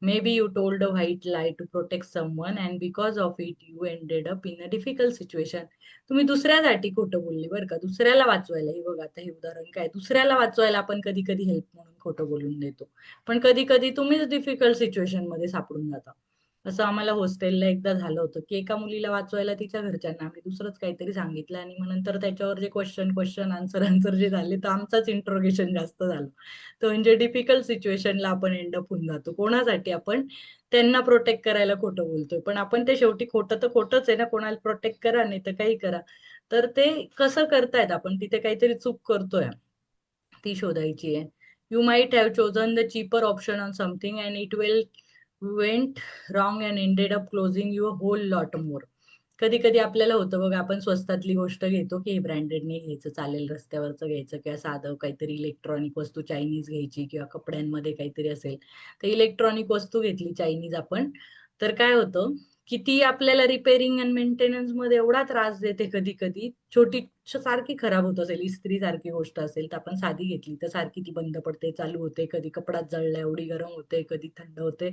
May be you told a white lie to protect someone and because of it you ended up in a difficult situation. तुम्ही दुसऱ्यासाठी खोटं बोलले बरं का, दुसऱ्याला वाचवायला. हे बघा आता हे उदाहरण काय, दुसऱ्याला वाचवायला आपण कधी कधी हेल्प म्हणून खोटं बोलून देतो, पण कधी कधी तुम्हीच डिफिकल्ट सिच्युएशन मध्ये सापडून जाता. असं आम्हाला हॉस्टेलला एकदा झालं होतं, की एका मुलीला वाचवायला तिच्या घरच्यांना आम्ही दुसरंच काहीतरी सांगितलं आणि मग नंतर त्याच्यावर जे क्वेश्चन आन्सर आन्सर जे झाले, तर आमचाच इंट्रोगेशन जास्त झालं. तर म्हणजे डिफिकल्ट सिच्युएशनला आपण एंड अप होऊन जातो. कोणासाठी आपण त्यांना प्रोटेक्ट करायला खोटं बोलतोय, पण आपण ते शेवटी खोटं तर खोटंच आहे ना. कोणाला प्रोटेक्ट करा नाही तर काही करा. तर ते कसं करतायत आपण, तिथे काहीतरी चूक करतोय, ती शोधायची आहे. You might have chosen the cheaper option on something and it will went wrong and ended up closing your whole lot more. कधी कधी आपल्याला होतं बघा, आपण स्वस्तातली गोष्ट घेतो, की हे ब्रँडेड नाही घ्यायचं, चालेल रस्त्यावरचं घ्यायचं, किंवा साधं काहीतरी इलेक्ट्रॉनिक वस्तू चायनीज घ्यायची, किंवा कपड्यांमध्ये काहीतरी असेल तर इलेक्ट्रॉनिक वस्तू घेतली चायनीज आपण. तर काय होतं, की ती आपल्याला रिपेअरिंग अँड मेंटेनन्स मध्ये एवढा त्रास देते. कधी कधी छोटी सारखी खराब होत असेल, इस्त्री सारखी गोष्ट असेल तर आपण साधी घेतली तर सारखी ती बंद पडते, चालू होते, कधी कपडात जळल्या एवढी गरम होते, कधी थंड होते,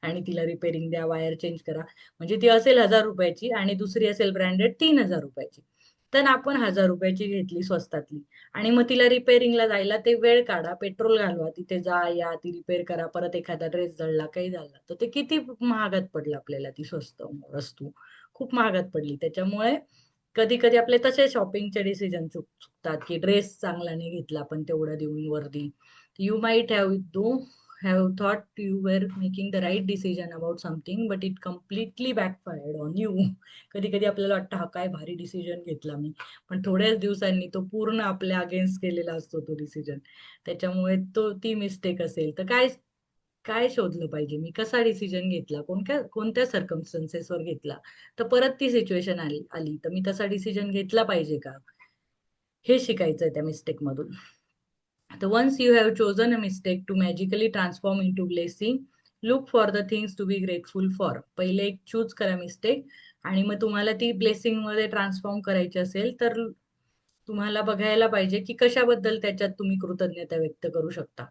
आणि तिला रिपेअरिंग द्या, वायर चेंज करा. म्हणजे ती असेल 1,000 रुपयाची आणि दुसरी असेल ब्रँडेड 3,000 रुपयाची. तर आपण 1,000 रुपयाची घेतली स्वस्तातली, आणि मग तिला रिपेअरिंगला जायला ते वेळ काढा, पेट्रोल घालवा, तिथे जा या, ती रिपेअर करा, परत एखादा ड्रेस जळला काही झाला तर ते किती महागात पडलं आपल्याला, ती स्वस्त वस्तू खूप महागात पडली. त्याच्यामुळे कधी कधी आपले तसे शॉपिंगचे डिसिजन चुकतात, की ड्रेस चांगला नाही घेतला पण तेवढं देऊन वर्दी. You might have do have thought you were making the right decision about something but it completely backfired on you. कधी कधी आपल्याला वाटतं हा काय भारी डिसिजन घेतला मी, पण थोड्याच दिवसांनी तो पूर्ण आपल्या अगेन्स्ट केलेला असतो तो डिसिजन. त्याच्यामुळे ती मिस्टेक असेल तर काय काय शोधलं पाहिजे, मी कसा डिसिजन घेतला, कोणत्या कोणत्या सर्कमस्टन्सेसवर घेतला, तर परत ती सिच्युएशन आली आली तर मी तसा डिसिजन घेतला पाहिजे का, हे शिकायचंय त्या मिस्टेक मधून. तर once you have chosen a mistake to magically transform into blessing, look for the things to be grateful for. पहिले एक चूज करा मिस्टेक, आणि मग तुम्हाला ती ब्लेसिंग मध्ये ट्रान्सफॉर्म करायची असेल तर तुम्हाला बघायला पाहिजे की कशाबद्दल त्याच्यात तुम्ही कृतज्ञता व्यक्त करू शकता.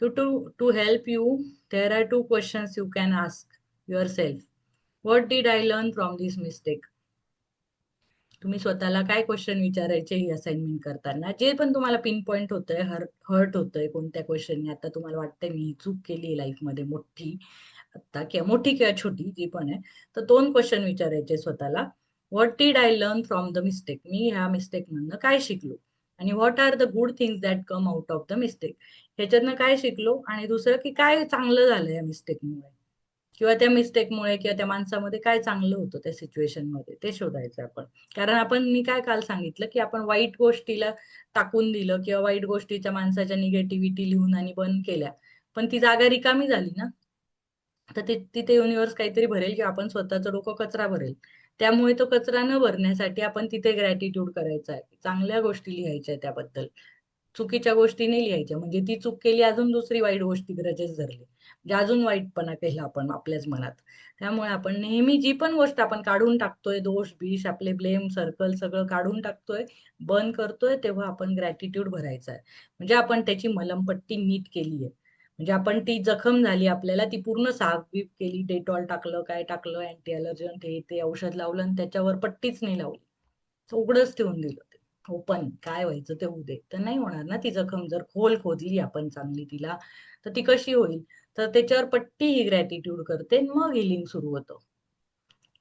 To help you, there are 2 questions you can ask yourself. What did I learn from this mistake? तुम्ही स्वतःला काय क्वेश्चन विचारायचे ही असाइनमेंट करताना, जे पण तुम्हाला पिन पॉइंट होतंय, हर्ट होतंय कोणत्या क्वेश्चनने, आता तुम्हाला वाटतंय मी ही चूक केली लाईफमध्ये मोठी, आता किंवा मोठी किंवा छोटी जी पण आहे, तर 2 क्वेश्चन विचारायचे स्वतःला. What did I learn from the mistake? मी ह्या मिस्टेक मधनं काय शिकलो? आणि what are the good things that come out of the mistake? ह्याच्यातनं काय शिकलो? आणि दुसरं की काय चांगलं झालं या मिस्टेकमुळे, किंवा त्या मिस्टेकमुळे किंवा त्या माणसामध्ये काय चांगलं होतं त्या सिच्युएशन मध्ये, ते शोधायचं आपण. कारण आपण, मी काय काल सांगितलं की आपण वाईट गोष्टीला टाकून दिलं किंवा वाईट गोष्टीच्या माणसाच्या निगेटिव्हिटी लिहून आणि बंद केल्या, पण ती जागा रिकामी झाली ना, तर तिथे युनिव्हर्स काहीतरी भरेल किंवा आपण स्वतःचं डोकं कचरा भरेल. त्यामुळे तो कचरा न भरण्यासाठी आपण तिथे ग्रॅटिट्यूड करायचा आहे, चांगल्या गोष्टी लिहायच्या त्याबद्दल, चुकीच्या गोष्टी नाही लिहायच्या. म्हणजे ती चूक केली, अजून दुसरी वाईट गोष्टी ग्रजेस धरली, म्हणजे अजून वाईटपणा केला आपण आपल्याच मनात. त्यामुळे आपण नेहमी जी पण गोष्ट आपण काढून टाकतोय, दोष बिष आपले ब्लेम सर्कल सगळं काढून टाकतोय, बंद करतोय, तेव्हा आपण ग्रॅटिट्यूड भरायचा आहे. म्हणजे आपण त्याची मलमपट्टी नीट केली आहे. म्हणजे आपण ती जखम झाली आपल्याला, ती पूर्ण साफबीफ केली, डेटॉल टाकलं, काय टाकलं, अँटी अलर्जन हे ते औषध लावलं, आणि त्याच्यावर पट्टीच नाही लावली, उघडच ठेवून दिलं ते ओपन. काय व्हायचं ते होऊ दे. तर नाही होणार ना ती जखम, जर खोल खोदली आपण चांगली तिला, तर ती कशी होईल? तर त्याच्यावर पट्टी ही ग्रॅटिट्यूड करते, मग हिलिंग सुरू होतं.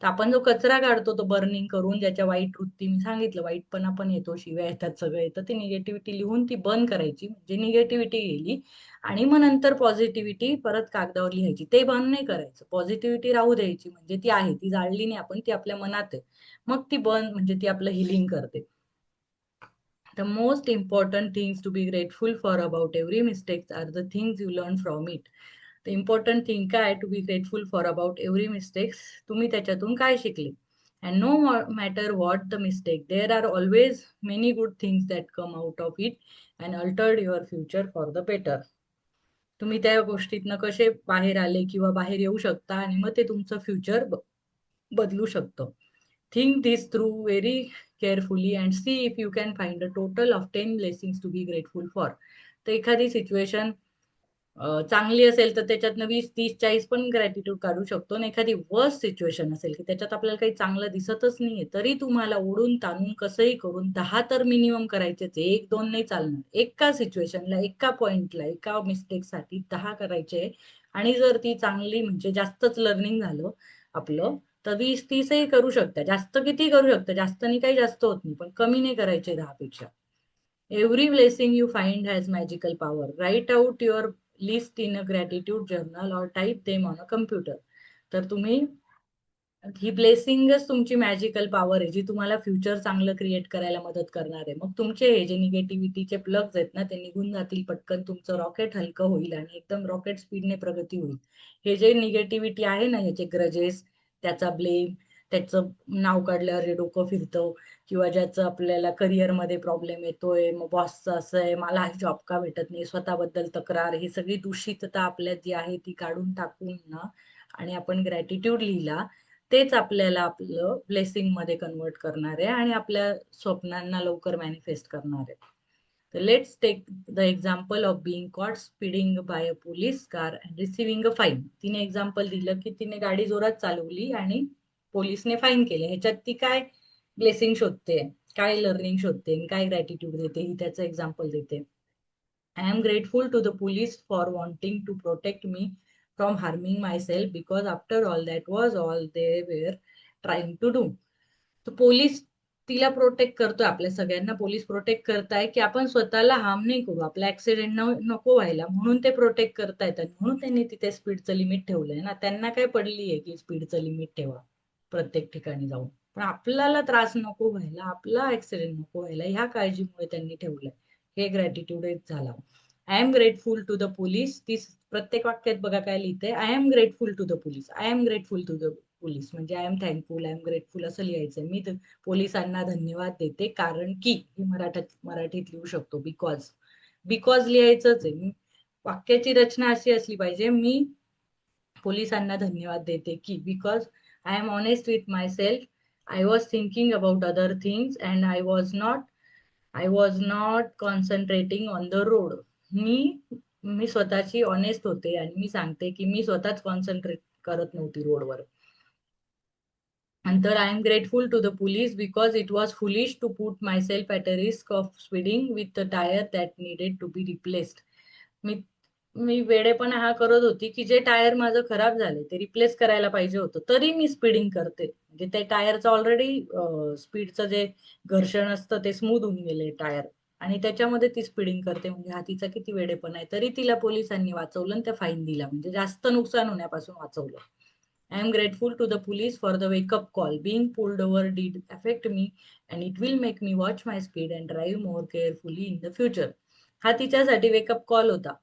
तर आपण जो कचरा काढतो तो बर्निंग करून, ज्याच्या वाईट वृत्ती, मी सांगितलं वाईटपणा पण येतो, शिव्या येतात, सगळं येतं, ती निगेटिव्हिटी लिहून ती बंद करायची, म्हणजे निगेटिव्हिटी गेली. आणि मग नंतर पॉझिटिव्हिटी परत कागदावर लिहायची, ते बंद नाही करायचं, पॉझिटिव्हिटी राहू द्यायची, म्हणजे ती आहे, ती जाळली नाही आपण, ती आपल्या मनात आहे. मग ती बंद, म्हणजे ती आपलं हिलिंग करते. The most important things to be grateful for about every mistake are the things you learn from it. The important thing काय, to be grateful for about every mistakes, तुम्ही त्याच्यातून काय शिकले. And no matter what the mistake, there are always many good things that come out of it and altered your future for the better. तुम्ही त्या गोष्टीतनं कसे बाहेर आले किंवा बाहेर येऊ शकता, आणि मग ते तुमचं फ्युचर बदलू शकतं. Think this through very carefully and see if you can find a total of 10 blessings to be grateful for. तर एखादी सिच्युएशन चांगली असेल तर त्याच्यातनं 20, 30, 40 पण ग्रॅटिट्यूड काढू शकतो, आणि एखादी वर्स्ट सिच्युएशन असेल की त्याच्यात आपल्याला काही चांगलं दिसतच नाहीये, तरी तुम्हाला ओढून ताणून कसंही करून 10 तर मिनिमम करायचेच, 1, 2 नाही चालणार. एका सिच्युएशनला, एका पॉइंटला, एका मिस्टेकसाठी 10 करायचे. आणि जर ती चांगली, म्हणजे जास्तच लर्निंग झालं आपलं, तर 20, 30ही करू शकता. जास्त किती करू शकता, जास्त नाही, काही जास्त होत नाही, पण कमी नाही करायचे 10 पेक्षा. Every blessing you find has magical power. Write out your list in a gratitude journal or type them on a computer. तर तुम्ही, ही ब्लेसिंगच तुमची मॅजिकल पॉवर आहे, जी तुम्हाला फ्युचर चांगलं क्रिएट करायला मदत करणार आहे. मग तुमचे हे जे निगेटिव्हिटीचे प्लग्स आहेत ना, ते निघून जातील पटकन, तुमचं रॉकेट हलकं होईल आणि एकदम रॉकेट स्पीडने प्रगती होईल. हे जे निगेटिव्हिटी आहे ना, ह्याचे ग्रजेस, त्याचा ब्लेम, त्याचं नाव काढल्यावर जे डोकं फिरतं, किंवा ज्याचं आपल्याला करिअरमध्ये प्रॉब्लेम येतोय, मग बॉसचं असं आहे, मला जॉब का भेटत नाही, स्वतःबद्दल तक्रार, ही सगळी दूषितता आपल्यात जी आहे ती काढून टाकून ना, आणि आपण ग्रॅटिट्यूड लिहिला, तेच आपल्याला आपलं ब्लेसिंग मध्ये कन्वर्ट करणार आहे आणि आपल्या स्वप्नांना लवकर मॅनिफेस्ट करणार आहे. तर let's take the example of being caught speeding by a police car and receiving a fine. तिने एक्झाम्पल दिलं की तिने गाडी जोरात चालवली आणि पोलिसने फाईन केले. ह्याच्यात ती काय ब्लेसिंग शोधते, काय लर्निंग शोधते, काय ग्रॅटिट्यूड देते, ही त्याचं एक्झाम्पल देते. I am grateful to the police for wanting to protect me from harming myself because after all that was all they were trying to do. तो पोलीस तिला प्रोटेक्ट करतोय, आपल्या सगळ्यांना पोलीस प्रोटेक्ट करताय की आपण स्वतःला हार्म नाही करू, आपला ऍक्सिडेंट नको व्हायला, म्हणून ते प्रोटेक्ट करतायत. म्हणून त्यांनी तिथे स्पीडचं लिमिट ठेवलंय ना. त्यांना काय पडलीये की स्पीडचं लिमिट ठेवा प्रत्येक ठिकाणी जाऊन, पण आपल्याला त्रास नको व्हायला, आपला ऍक्सिडेंट नको व्हायला, ह्या काळजीमुळे त्यांनी ठेवलंय. हे ग्रॅटिट्यूड एक झाला. I am grateful to the police. ती प्रत्येक वाक्यात बघा काय लिहिते, I am grateful to the police, I am grateful to the police, म्हणजे I am thankful, I am grateful असं लिहायचं. मी पोलिसांना धन्यवाद देते कारण की, ही मराठीत लिहू शकतो, बिकॉज. बिकॉज लिहायचंच आहे. वाक्याची रचना अशी असली पाहिजे, मी पोलिसांना धन्यवाद देते की, because I am honest with myself, I was thinking about other things and I was not I was not concentrating on the road. मी मी स्वतःची ऑनेस्ट होते आणि मी सांगते की मी स्वतःच कॉन्सन्ट्रेट करत नव्हती रोडवर. नंतर I am grateful to the police because it was foolish to put myself at a risk of speeding with the tyre that needed to be replaced. मी मी वेडेपणा हा करत होती की जे टायर माझं खराब झाले ते रिप्लेस करायला पाहिजे होतं, तरी मी स्पीडिंग करते. म्हणजे त्या टायरचं ऑलरेडी स्पीडचं जे घर्षण असतं ते स्मूथ होऊन गेले टायर, आणि त्याच्यामध्ये ती स्पीडिंग करते. म्हणजे हा तिचा किती वेडेपणा आहे. तरी तिला पोलिसांनी वाचवलं आणि त्या फाईन दिला, म्हणजे जास्त नुकसान होण्यापासून वाचवलं. I am grateful to the police for the wake-up call. Being pulled over did affect me, and it will make me watch my speed and drive more carefully in the future. हा तिच्यासाठी wake up call होता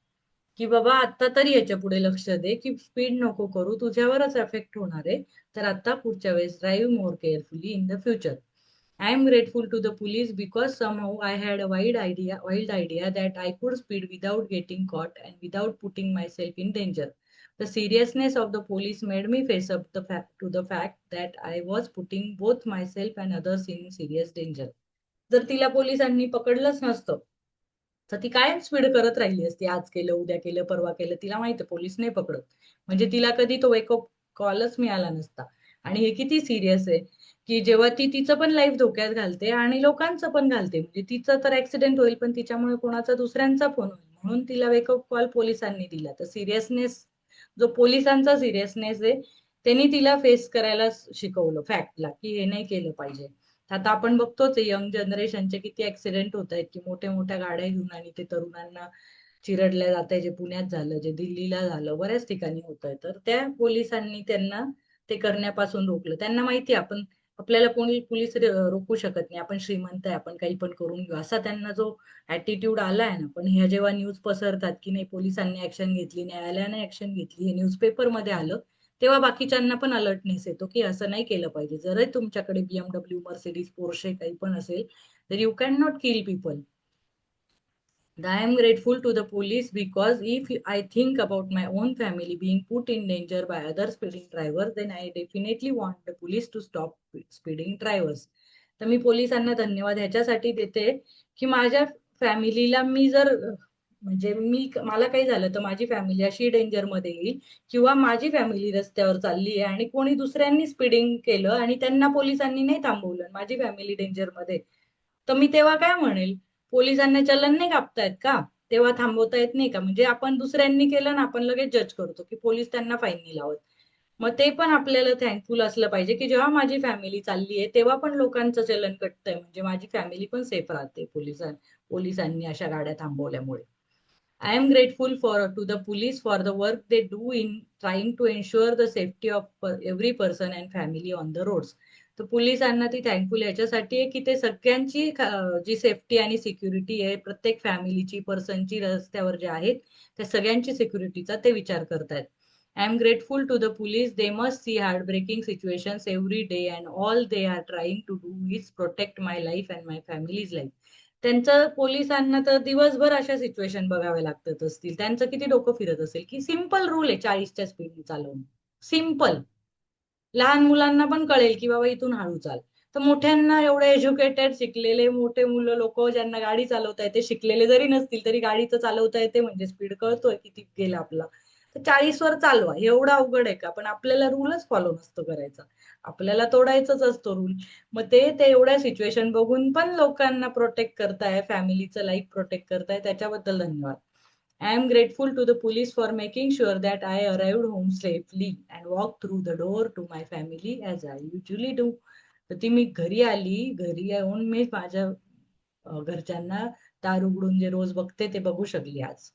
की बाबा आता तरी याच्या पुढे लक्ष दे की स्पीड नको करू, तुझ्यावरच अफेक्ट होणार आहे. तर आता पुढच्या वेळेस drive more carefully in the future. I am grateful to the police because somehow I had a wild idea that I could speed without getting caught and without putting myself in danger. The seriousness of the police made me face up to the fact that I was putting both myself and others in serious danger. जर तिला पोलिसांनी पकडलंच नसतं तर ती कायम speed करत राहिली असती. आज केलं, उद्या केलं, परवा केलं. तिला माहिती पोलीस नाही पकडत. म्हणजे तिला कधी तो वेकअप कॉलच मिळाला नसता. आणि हे किती सिरियस आहे की जेव्हा ती तिचं पण लाईफ धोक्यात घालते आणि लोकांचं पण घालते. म्हणजे तिचं तर ऍक्सिडेंट होईल पण तिच्यामुळे कोणाचा दुसऱ्यांचा फोन होईल, म्हणून तिला वेकअप कॉल पोलिसांनी दिला. तर सिरियसनेस, जो पोलिसांचा सिरियसनेस आहे, त्यांनी तिला फेस करायला शिकवलं फॅक्टला की हे नाही केलं पाहिजे. आता आपण बघतोच यंग जनरेशनचे किती ऍक्सिडेंट होत आहेत की मोठ्या मोठ्या गाड्या घेऊन आणि ते तरुणांना चिरडल्या जात आहे. जे पुण्यात झालं, जे दिल्लीला झालं, बऱ्याच ठिकाणी होत आहे. तर त्या पोलिसांनी त्यांना ते करण्यापासून रोखलं. त्यांना माहिती आहे आपण, आपल्याला कोणी पोलीस रोखू शकत नाही, आपण श्रीमंत आहे, आपण काही पण करून घेऊ, असा त्यांना जो ऍटिट्यूड आलाय ना. पण ह्या जेव्हा न्यूज पसरतात की नाही पोलिसांनी ऍक्शन घेतली, न्यायालयाने ऍक्शन घेतली, हे न्यूजपेपर मध्ये आलं, तेव्हा बाकीच्यांना पण अलर्टनेस येतो की असं नाही केलं पाहिजे. जर तुमच्याकडे BMW, मर्सिडीज, पोर्शे काही पण असेल तर you can not kill people. I am grateful to the police because if I think about my own family being put in danger by other speeding drivers, then I definitely want the police to stop speeding drivers. तर मी पोलिसांना धन्यवाद ह्याच्यासाठी देते की माझ्या फॅमिलीला मी जर म्हणजे मला काही झालं तर माझी फॅमिली अशी डेंजर मध्ये येईल, किंवा माझी फॅमिली रस्त्यावर चालली आहे आणि कोणी दुसऱ्यांनी स्पीडिंग केलं आणि त्यांना पोलिसांनी नाही थांबवलं, माझी फॅमिली डेंजर मध्ये, तर मी तेव्हा काय म्हणेल, पोलिसांना चलन नाही कापतायत का, तेव्हा थांबवता येत नाही का? म्हणजे आपण दुसऱ्यांनी केलं ना, आपण लगेच जज करतो की पोलीस त्यांना फाईन नाही लावत. मग ते पण आपल्याला थँकफुल असलं पाहिजे की जेव्हा माझी फॅमिली चालली आहे तेव्हा पण लोकांचं चलन कटतंय, म्हणजे माझी फॅमिली पण सेफ राहते पोलिसांनी अशा गाड्या थांबवल्यामुळे. I am grateful to the police for the work they do in trying to ensure the safety of every person and family on the roads. तर पोलिसांना ती थँकफुल याच्यासाठी आहे की ते सगळ्यांची जी सेफ्टी आणि सिक्युरिटी आहे प्रत्येक फॅमिलीची, पर्सनची रस्त्यावर जे आहेत त्या सगळ्यांची सिक्युरिटीचा ते विचार करतायत. I am grateful to the police. They must see heartbreaking situations every day and all they are trying to do is protect my life and my family's life. त्यांचं पोलिसांना तर दिवसभर अशा सिच्युएशन बघाव्या लागतात असतील. त्यांचं किती डोकं फिरत असेल की सिंपल रूल आहे 40च्या स्पीडने चालवणं. सिंपल. लहान मुलांना पण कळेल की बाबा इथून हळू चाल. तर मोठ्यांना, एवढे एज्युकेटेड शिकलेले मोठे मुलं लोक ज्यांना गाडी चालवता येते, शिकलेले जरी नसतील तरी गाडीचं चालवता येते म्हणजे स्पीड कळतोय किती गेला आपला, तर 40 वर चालवा. एवढं अवघड आहे का? पण आपल्याला रूलच फॉलो नसतो करायचा, आपल्याला तोडायचाच असतो रूल. मग ते एवढ्या सिच्युएशन बघून पण लोकांना प्रोटेक्ट करताय, फॅमिलीचं लाईफ प्रोटेक्ट करताय, त्याच्याबद्दल धन्यवाद. I am grateful to the police for making sure that I arrived home safely and walked through the door to my family as I usually do. तर ती मी घरी आली, घरी येऊन मी माझ्या घरच्यांना दार उघडून जे रोज बघते ते बघू शकली आज.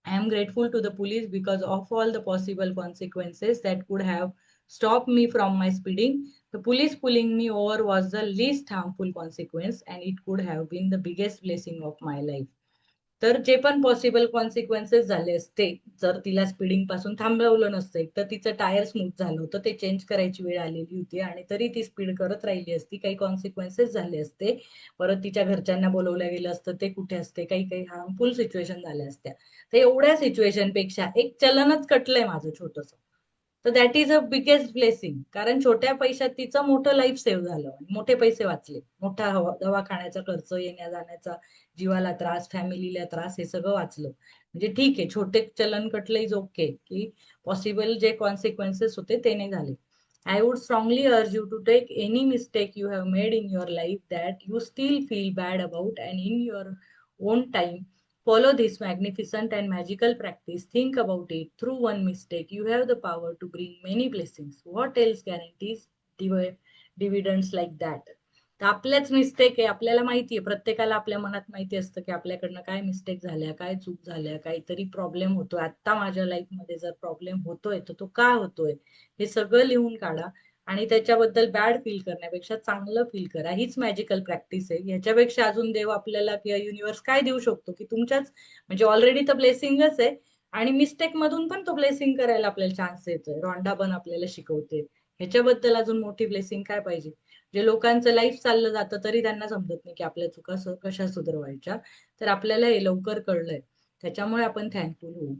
I am grateful to the police because of all the possible consequences that could have stopped me from my speeding. The police pulling me over was the least harmful consequence and it could have been the biggest blessing of my life. तर जे पण possible consequences झाले असते जर तिला speeding पासून थांबवलं नसतं, तर तिचं टायर स्मूथ झालं होतं, ते चेंज करायची वेळ आलेली होती आणि तरी ती स्पीड करत राहिली असती, काही कॉन्सिक्वेन्सेस झाले असते, परत तिच्या घरच्यांना बोलवलं गेलं असतं, ते कुठे असते, काही काही हार्मफुल सिच्युएशन झाल्या असत्या. तर एवढ्या सिच्युएशन पेक्षा एक चलनच कटलंय माझं छोटस, तर that is a biggest blessing. कारण छोट्या पैशात तिचं मोठं लाईफ सेव्ह झालं, मोठे पैसे वाचले, मोठा दवाखान्याचा खर्च, येण्या जाण्याचा, जीवाला त्रास, फॅमिलीला त्रास, हे सगळं वाचलं. म्हणजे ठीक आहे, छोटे चलन कटले इज ओके, की पॉसिबल जे कॉन्सिक्वेन्सेस होते ते नाही झाले. I would strongly urge you to take any mistake you have made in your life that you still feel bad about, and in your own time, follow this magnificent and magical practice. Think about it. Through one mistake, you have the power to bring many blessings. What else guarantees dividends like that? तर आपल्याच mistake आहे, आपल्याला माहिती आहे, प्रत्येकाला आपल्या मनात माहिती असतं की आपल्याकडनं काय मिस्टेक झाल्या, काय चूक झाल्या, काहीतरी प्रॉब्लेम होतोय. आता माझ्या लाईफमध्ये जर प्रॉब्लेम होतोय तर तो का होतोय, हे सगळं लिहून काढा. आणि त्याच्याबद्दल बॅड फील करण्यापेक्षा चांगलं फील करा. हीच मॅजिकल प्रॅक्टिस आहे. ह्याच्यापेक्षा अजून देव आपल्याला किंवा युनिव्हर्स काय देऊ शकतो, की तुमच्याच म्हणजे ऑलरेडी तर ब्लेसिंगच आहे, आणि मिस्टेक मधून पण तो ब्लेसिंग करायला आपल्याला चान्स येतोय. रॉन्डा पण आपल्याला शिकवते. ह्याच्याबद्दल अजून मोठी ब्लेसिंग काय पाहिजे? जे लोकांचं लाईफ चाललं जातं तरी त्यांना समजत नाही की आपल्या चुका कशा सुधारवायच्या. तर आपल्याला हे लवकर कळलंय, त्याच्यामुळे आपण थँकफुल होऊ.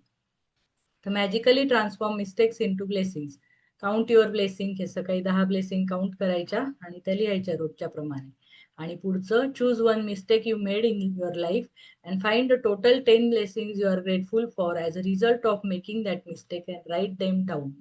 तर magically transform mistakes into blessings. Count your blessing. हे सकाळी 10 ब्लेसिंग काउंट करायच्या आणि त्या लिहायच्या रोजच्या प्रमाणे. आणि पुढचं, choose one mistake you made in your life and find the total 10 blessings you are grateful for as a result of making that mistake and write them down.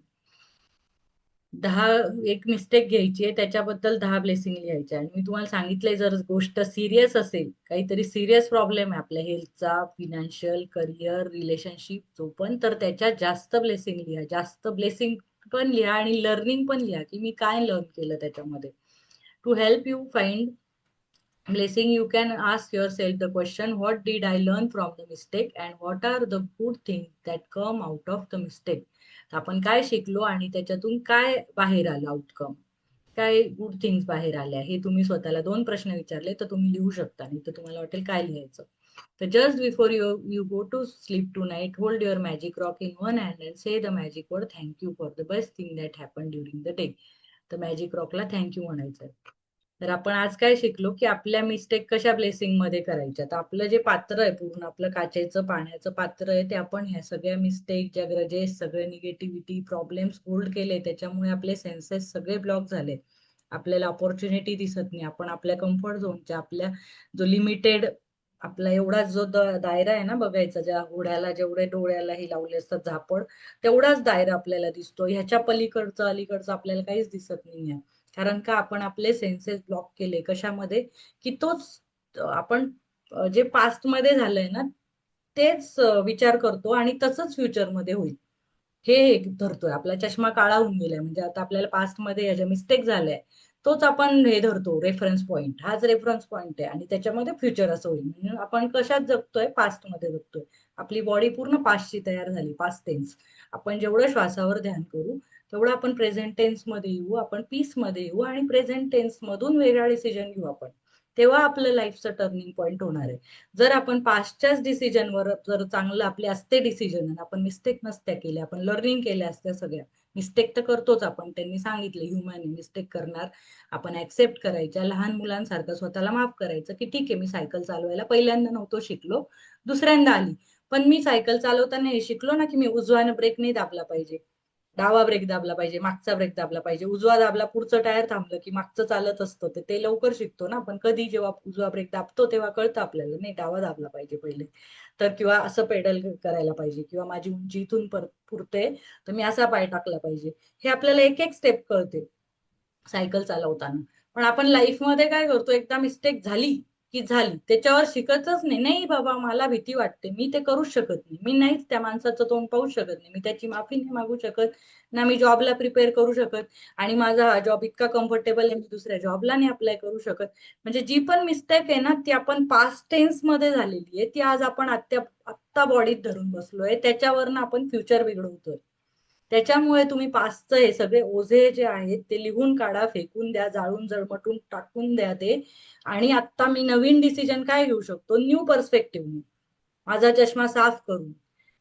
10 एक मिस्टेक घ्यायची आहे, त्याच्याबद्दल 10 ब्लेसिंग लिहायचे. आणि मी तुम्हाला सांगितलंय, जर गोष्ट सिरियस असेल, काहीतरी सिरियस प्रॉब्लेम आहे आपल्या हेल्थचा, फिनान्शियल, करिअर, रिलेशनशिप, जो पण, तर त्याच्यात जास्त ब्लेसिंग लिहा, जास्त ब्लेसिंग पण लिहा आणि लर्निंग पण लिहा, की मी काय लर्न केलं त्याच्यामध्ये. To help you find blessing, you can ask yourself the question, what did I learn from the mistake and what are the good things that come out of the mistake. आपण काय शिकलो आणि त्याच्यातून काय बाहेर आलं, आउटकम काय, good things बाहेर आल्या, हे तुम्ही स्वतःला 2 प्रश्न विचारले तर तुम्ही लिहू शकता. नाही तर तुम्हाला वाटेल काय लिहायचं. तर just before you you go to sleep tonight, hold your magic rock in one hand and say the magic word, thank you for the best thing that happen during the day. तर magic रॉकला thank you म्हणायचं. तर आपण आज काय शिकलो, की आपल्या मिस्टेक कशा ब्लेसिंग मध्ये करायच्या. तर आपलं जे पात्र आहे, पूर्ण आपलं काचेचं पाण्याचं पात्र आहे, ते आपण ह्या सगळ्या मिस्टेक, ज्या ग्रजेस, सगळे निगेटिव्हिटी, प्रॉब्लेम्स होल्ड केले, त्याच्यामुळे आपले सेन्सेस सगळे ब्लॉक झाले. आपल्याला ऑपॉर्च्युनिटी दिसत नाही. आपण आपल्या कम्फर्ट झोनच्या, आपल्या जो लिमिटेड, आपला एवढा जो दायरा आहे ना बघायचा, ज्या घोड्याला जेवढे डोळ्यालाही लावले असतात झापड, तेवढाच दायरा आपल्याला दिसतो. ह्याच्या पलीकडचं अलीकडचं आपल्याला काहीच दिसत नाहीये. कारण का, आपण आपले सेन्सेस ब्लॉक केले कशामध्ये, की तोच आपण जे पास्ट मध्ये झालंय ना, तेच विचार करतो आणि तसंच फ्युचर मध्ये होईल, हे एक धरतोय. आपला चष्मा काळा होऊन गेलाय, म्हणजे आता आपल्याला पास्ट मध्ये या ज्या मिस्टेक झाल्या, तोच आपण हे धरतो रेफरन्स पॉईंट. हाच रेफरन्स पॉईंट आहे आणि त्याच्यामध्ये फ्युचर असं होईल. म्हणून आपण कशात जगतोय, पास्ट मध्ये जगतोय. आपली बॉडी पूर्ण पास्टची तयार झाली, पास्ट टेन्स. आपण जेवढं श्वासावर ध्यान करू तेवढं आपण प्रेझेंट टेन्स मध्ये येऊ, आपण पीस मध्ये येऊ आणि प्रेझेंट टेन्स मधून वेगळा डिसिजन घेऊ आपण. तेव्हा आपलं लाईफचं टर्निंग पॉईंट होणार आहे. जर आपण पास्टच्याच डिसिजनवर जर चांगलं आपले असते डिसिजन, आपण मिस्टेक नसत्या केल्या, आपण लर्निंग केल्या असत्या सगळ्या. मिस्टेक तर करतोच आपण, त्यांनी सांगितलं ह्युमन मिस्टेक करणार, आपण ऍक्सेप्ट करायच्या. लहान मुलांसारखं स्वतःला माफ करायचं, की ठीक आहे, मी सायकल चालवायला पहिल्यांदा नव्हतो शिकलो, दुसऱ्यांदा आली, पण मी सायकल चालवताना हे शिकलो ना, की मी उजवानं ब्रेक नाही दाबला पाहिजे, डावा ब्रेक दाबला पाहिजे, मागचा ब्रेक दाबला पाहिजे. उजवा दाबला, पुढचं टायर थांबलं की मागचं चालत असतं, ते लवकर शिकतो ना आपण. कधी जेव्हा उजवा ब्रेक दाबतो तेव्हा कळतं आपल्याला, नाही डावा दाबला पाहिजे पहिले, तर किंवा असं पेडल करायला पाहिजे, किंवा माझी उंची इथून पुरते तर मी असा पाय टाकला पाहिजे. हे आपल्याला एक एक स्टेप कळते सायकल चालवताना. पण आपण लाईफ मध्ये काय करतो, एकदा मिस्टेक झाली की झाली, त्याच्यावर शिकतच नाही. नाही बाबा, मला भीती वाटते, मी ते करूच शकत नाही, मी नाहीच त्या माणसाचं तोंड पाहू शकत नाही, मी त्याची माफी नाही मागू शकत, ना मी जॉबला प्रिपेअर करू शकत, आणि माझा हा जॉब इतका कम्फर्टेबल आहे, मी दुसऱ्या जॉबला नाही अप्लाय करू शकत. म्हणजे जी पण मिस्टेक आहे ना, ती आपण पास्ट टेन्स मध्ये झालेली आहे, ती आज आपण आत्ता बॉडीत धरून बसलोय, त्याच्यावरनं आपण फ्युचर बिघडवतोय. त्याच्यामुळे तुम्ही पास्टचं हे सगळे ओझे जे आहेत ते लिहून काढा, फेकून द्या, जाळून जळमटून टाकून द्या ते. आणि आता मी नवीन डिसिजन काय घेऊ शकतो, न्यू पर्स्पेक्टिव्ह, माझा चष्मा साफ करून,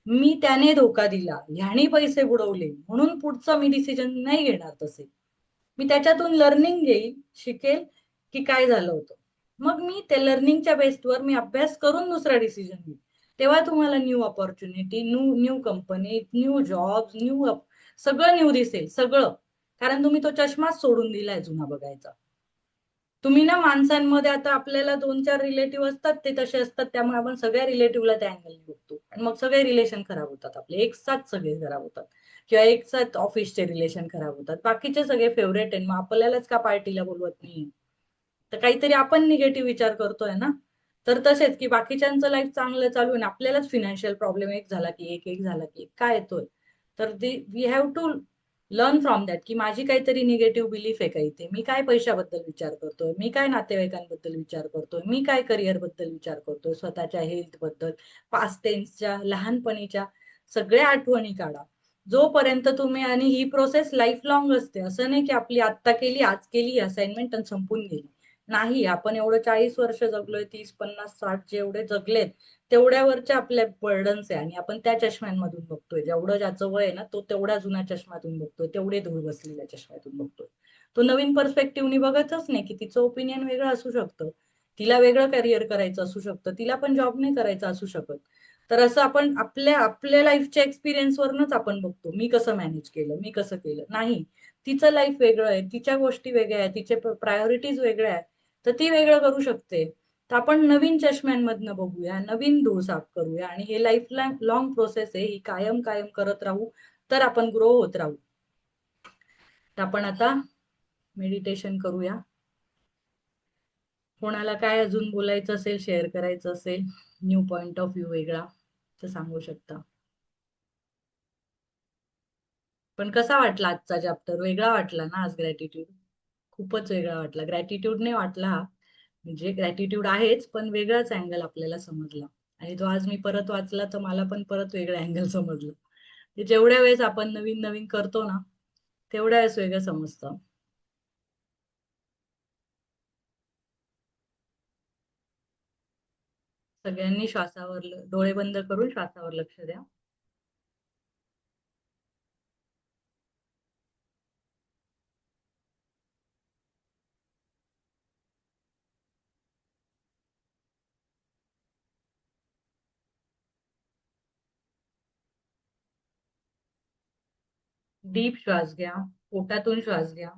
मी त्याने धोका दिला, ह्याने पैसे बुडवले, म्हणून पुढचं मी डिसिजन नाही घेणार तसे. मी त्याच्यातून लर्निंग घेईल, शिकेल की काय झालं होतं, मग मी त्या लर्निंगच्या बेसवर मी अभ्यास करून दुसरा डिसिजन घेईल. तेव्हा तुम्हाला new opportunity, new new company, new job, new सगळं न्यू दिसेल, सगळं. कारण तुम्ही तो चष्माच सोडून दिलाय जुना बघायचा. तुम्ही ना माणसांमध्ये आता आपल्याला 2-4 रिलेटिव्ह असतात ते तसे असतात, त्यामुळे आपण सगळ्या रिलेटिव्हला त्या अँगलने बघतो आणि मग सगळे रिलेशन खराब होतात आपले. एक साथ सगळे खराब होतात किंवा एक साथ ऑफिसचे रिलेशन खराब होतात. बाकीचे सगळे फेव्हरेट आहे, मग आपल्यालाच का पार्टीला बोलवत नाही? तर काहीतरी आपण निगेटिव्ह विचार करतोय ना. तर तसेच की बाकीच्यांचं लाईफ चांगलं चालू आहे, आपल्यालाच फिनान्शियल प्रॉब्लेम एक झाला की एक झाला की काय येतोय. तर we have to learn from that की माझी काहीतरी निगेटिव्ह बिलीफ आहे का इथे, मी काय पैशाबद्दल विचार करतोय, मी काय नातेवाईकांबद्दल विचार करतोय, मी काय करिअर बद्दल विचार करतोय, स्वतःच्या हेल्थ बद्दल, पास्ट टेन्सच्या लहानपणीच्या सगळ्या आठवणी काढा. जोपर्यंत तुम्ही, आणि ही प्रोसेस लाईफ लॉंग असते, असं नाही की आपली आत्ता केली आज केली असाइनमेंट आणि संपून गेली. नाही, आपण एवढं 40 वर्ष जगलोय, 30, 50, 60 जेवढे जगलेत तेवढ्यावरचे आपले बर्डन्स आहे आणि आपण त्या चष्म्यांमधून बघतोय. जेवढं ज्याचं वय आहे ना तो तेवढ्या जुन्या चष्म्यातून बघतोय, तेवढे धूळ बसलेल्या चष्म्यातून बघतोय. तो नवीन पर्स्पेक्टिव्हनी बघतच नाही की तिचं ओपिनियन वेगळं असू शकतं, तिला वेगळं करिअर करायचं असू शकतं, तिला पण जॉब नाही करायचा असू शकत. तर असं आपण आपल्या आपल्या लाईफच्या एक्सपिरियन्सवरनच आपण बघतो, मी कसं मॅनेज केलं, मी कसं केलं. नाही, तिचं लाईफ वेगळं आहे, तिच्या गोष्टी वेगळ्या आहेत, तिचे प्रायोरिटीज वेगळ्या आहेत, तर ती वेगळं करू शकते. तर आपण नवीन चष्म्यांमधनं बघूया, नवीन धूळ साफ करूया आणि हे लाईफ लॉंग प्रोसेस आहे, ही कायम कायम करत राहू तर आपण ग्रो होत राहू. तर आपण आता मेडिटेशन करूया. कोणाला काय अजून बोलायचं असेल, शेअर करायचं असेल, न्यू पॉइंट ऑफ व्ह्यू वेगळा, तर सांगू शकता. पण कसा वाटला आजचा चॅप्टर? वेगळा वाटला ना आज ग्रॅटिट्यूड? खूपच वेगळा वाटला. ग्रॅटिट्यूड नाही वाटला हा, म्हणजे ग्रॅटिट्यूड आहेच पण वेगळाच अँगल आपल्याला समजला. आणि तो आज मी परत वाचला तर मला पण परत वेगळा अँगल समजलं. ते जेवढ्या वेळेस आपण नवीन नवीन करतो ना तेवढ्या वेळेस वेगळं समजतं. सगळ्यांनी श्वासावर डोळे बंद करून श्वासावर लक्ष द्या. डीप श्वास घ्या, पोटातून श्वास घ्या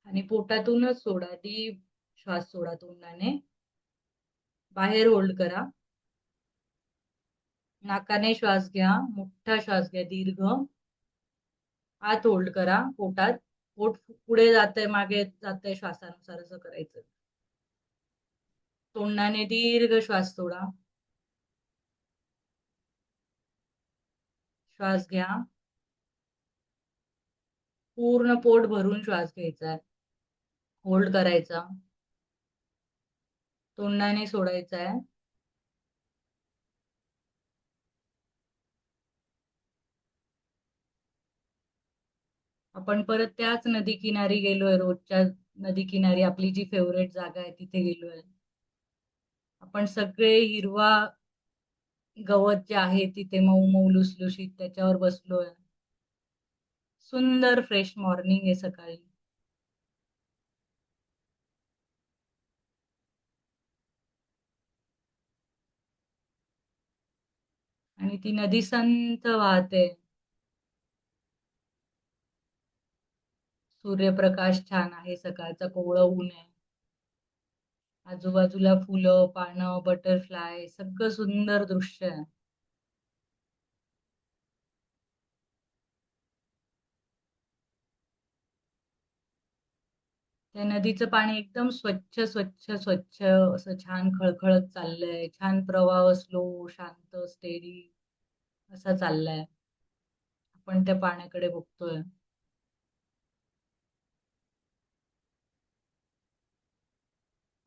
आणि पोटातूनच सोडा. डीप श्वास सोडा तोंडाने, बाहेर होल्ड करा. नाकाने श्वास घ्या, मोठा श्वास घ्या दीर्घ. आत होल्ड करा पोटात. पोट पुढे जातंय मागे जातंय श्वासानुसार असं करायचं. तोंडाने दीर्घ श्वास सोडा. श्वास घ्या. पूर्ण पोट भरून श्वास घ्यायचा. होल्ड करायचा. तोंडाने सोडायचा आहे. आपण परत त्याच नदी किनारी गेलोय, रोजच्या नदी किनारी आपली जी फेवरेट जागा आहे तिथे गेलोय. आपण सगळे हिरवा गवत जे आहे तिथे मऊ मऊ लुसलुशीत त्याच्यावर बसलोय. सुंदर फ्रेश मॉर्निंग आहे सकाळी. आणि ती नदी संत वाहते. सूर्यप्रकाश छान आहे, सकाळचा कोवळं ऊन आहे. आजूबाजूला फुलं, पानं, बटरफ्लाय, सगळं सुंदर दृश्य आहे. त्या नदीचं पाणी एकदम स्वच्छ स्वच्छ स्वच्छ असं छान खळखळत चाललंय. छान प्रवाह, स्लो, शांत, स्टेडी असा चाललाय. आपण त्या पाण्याकडे बघतोय.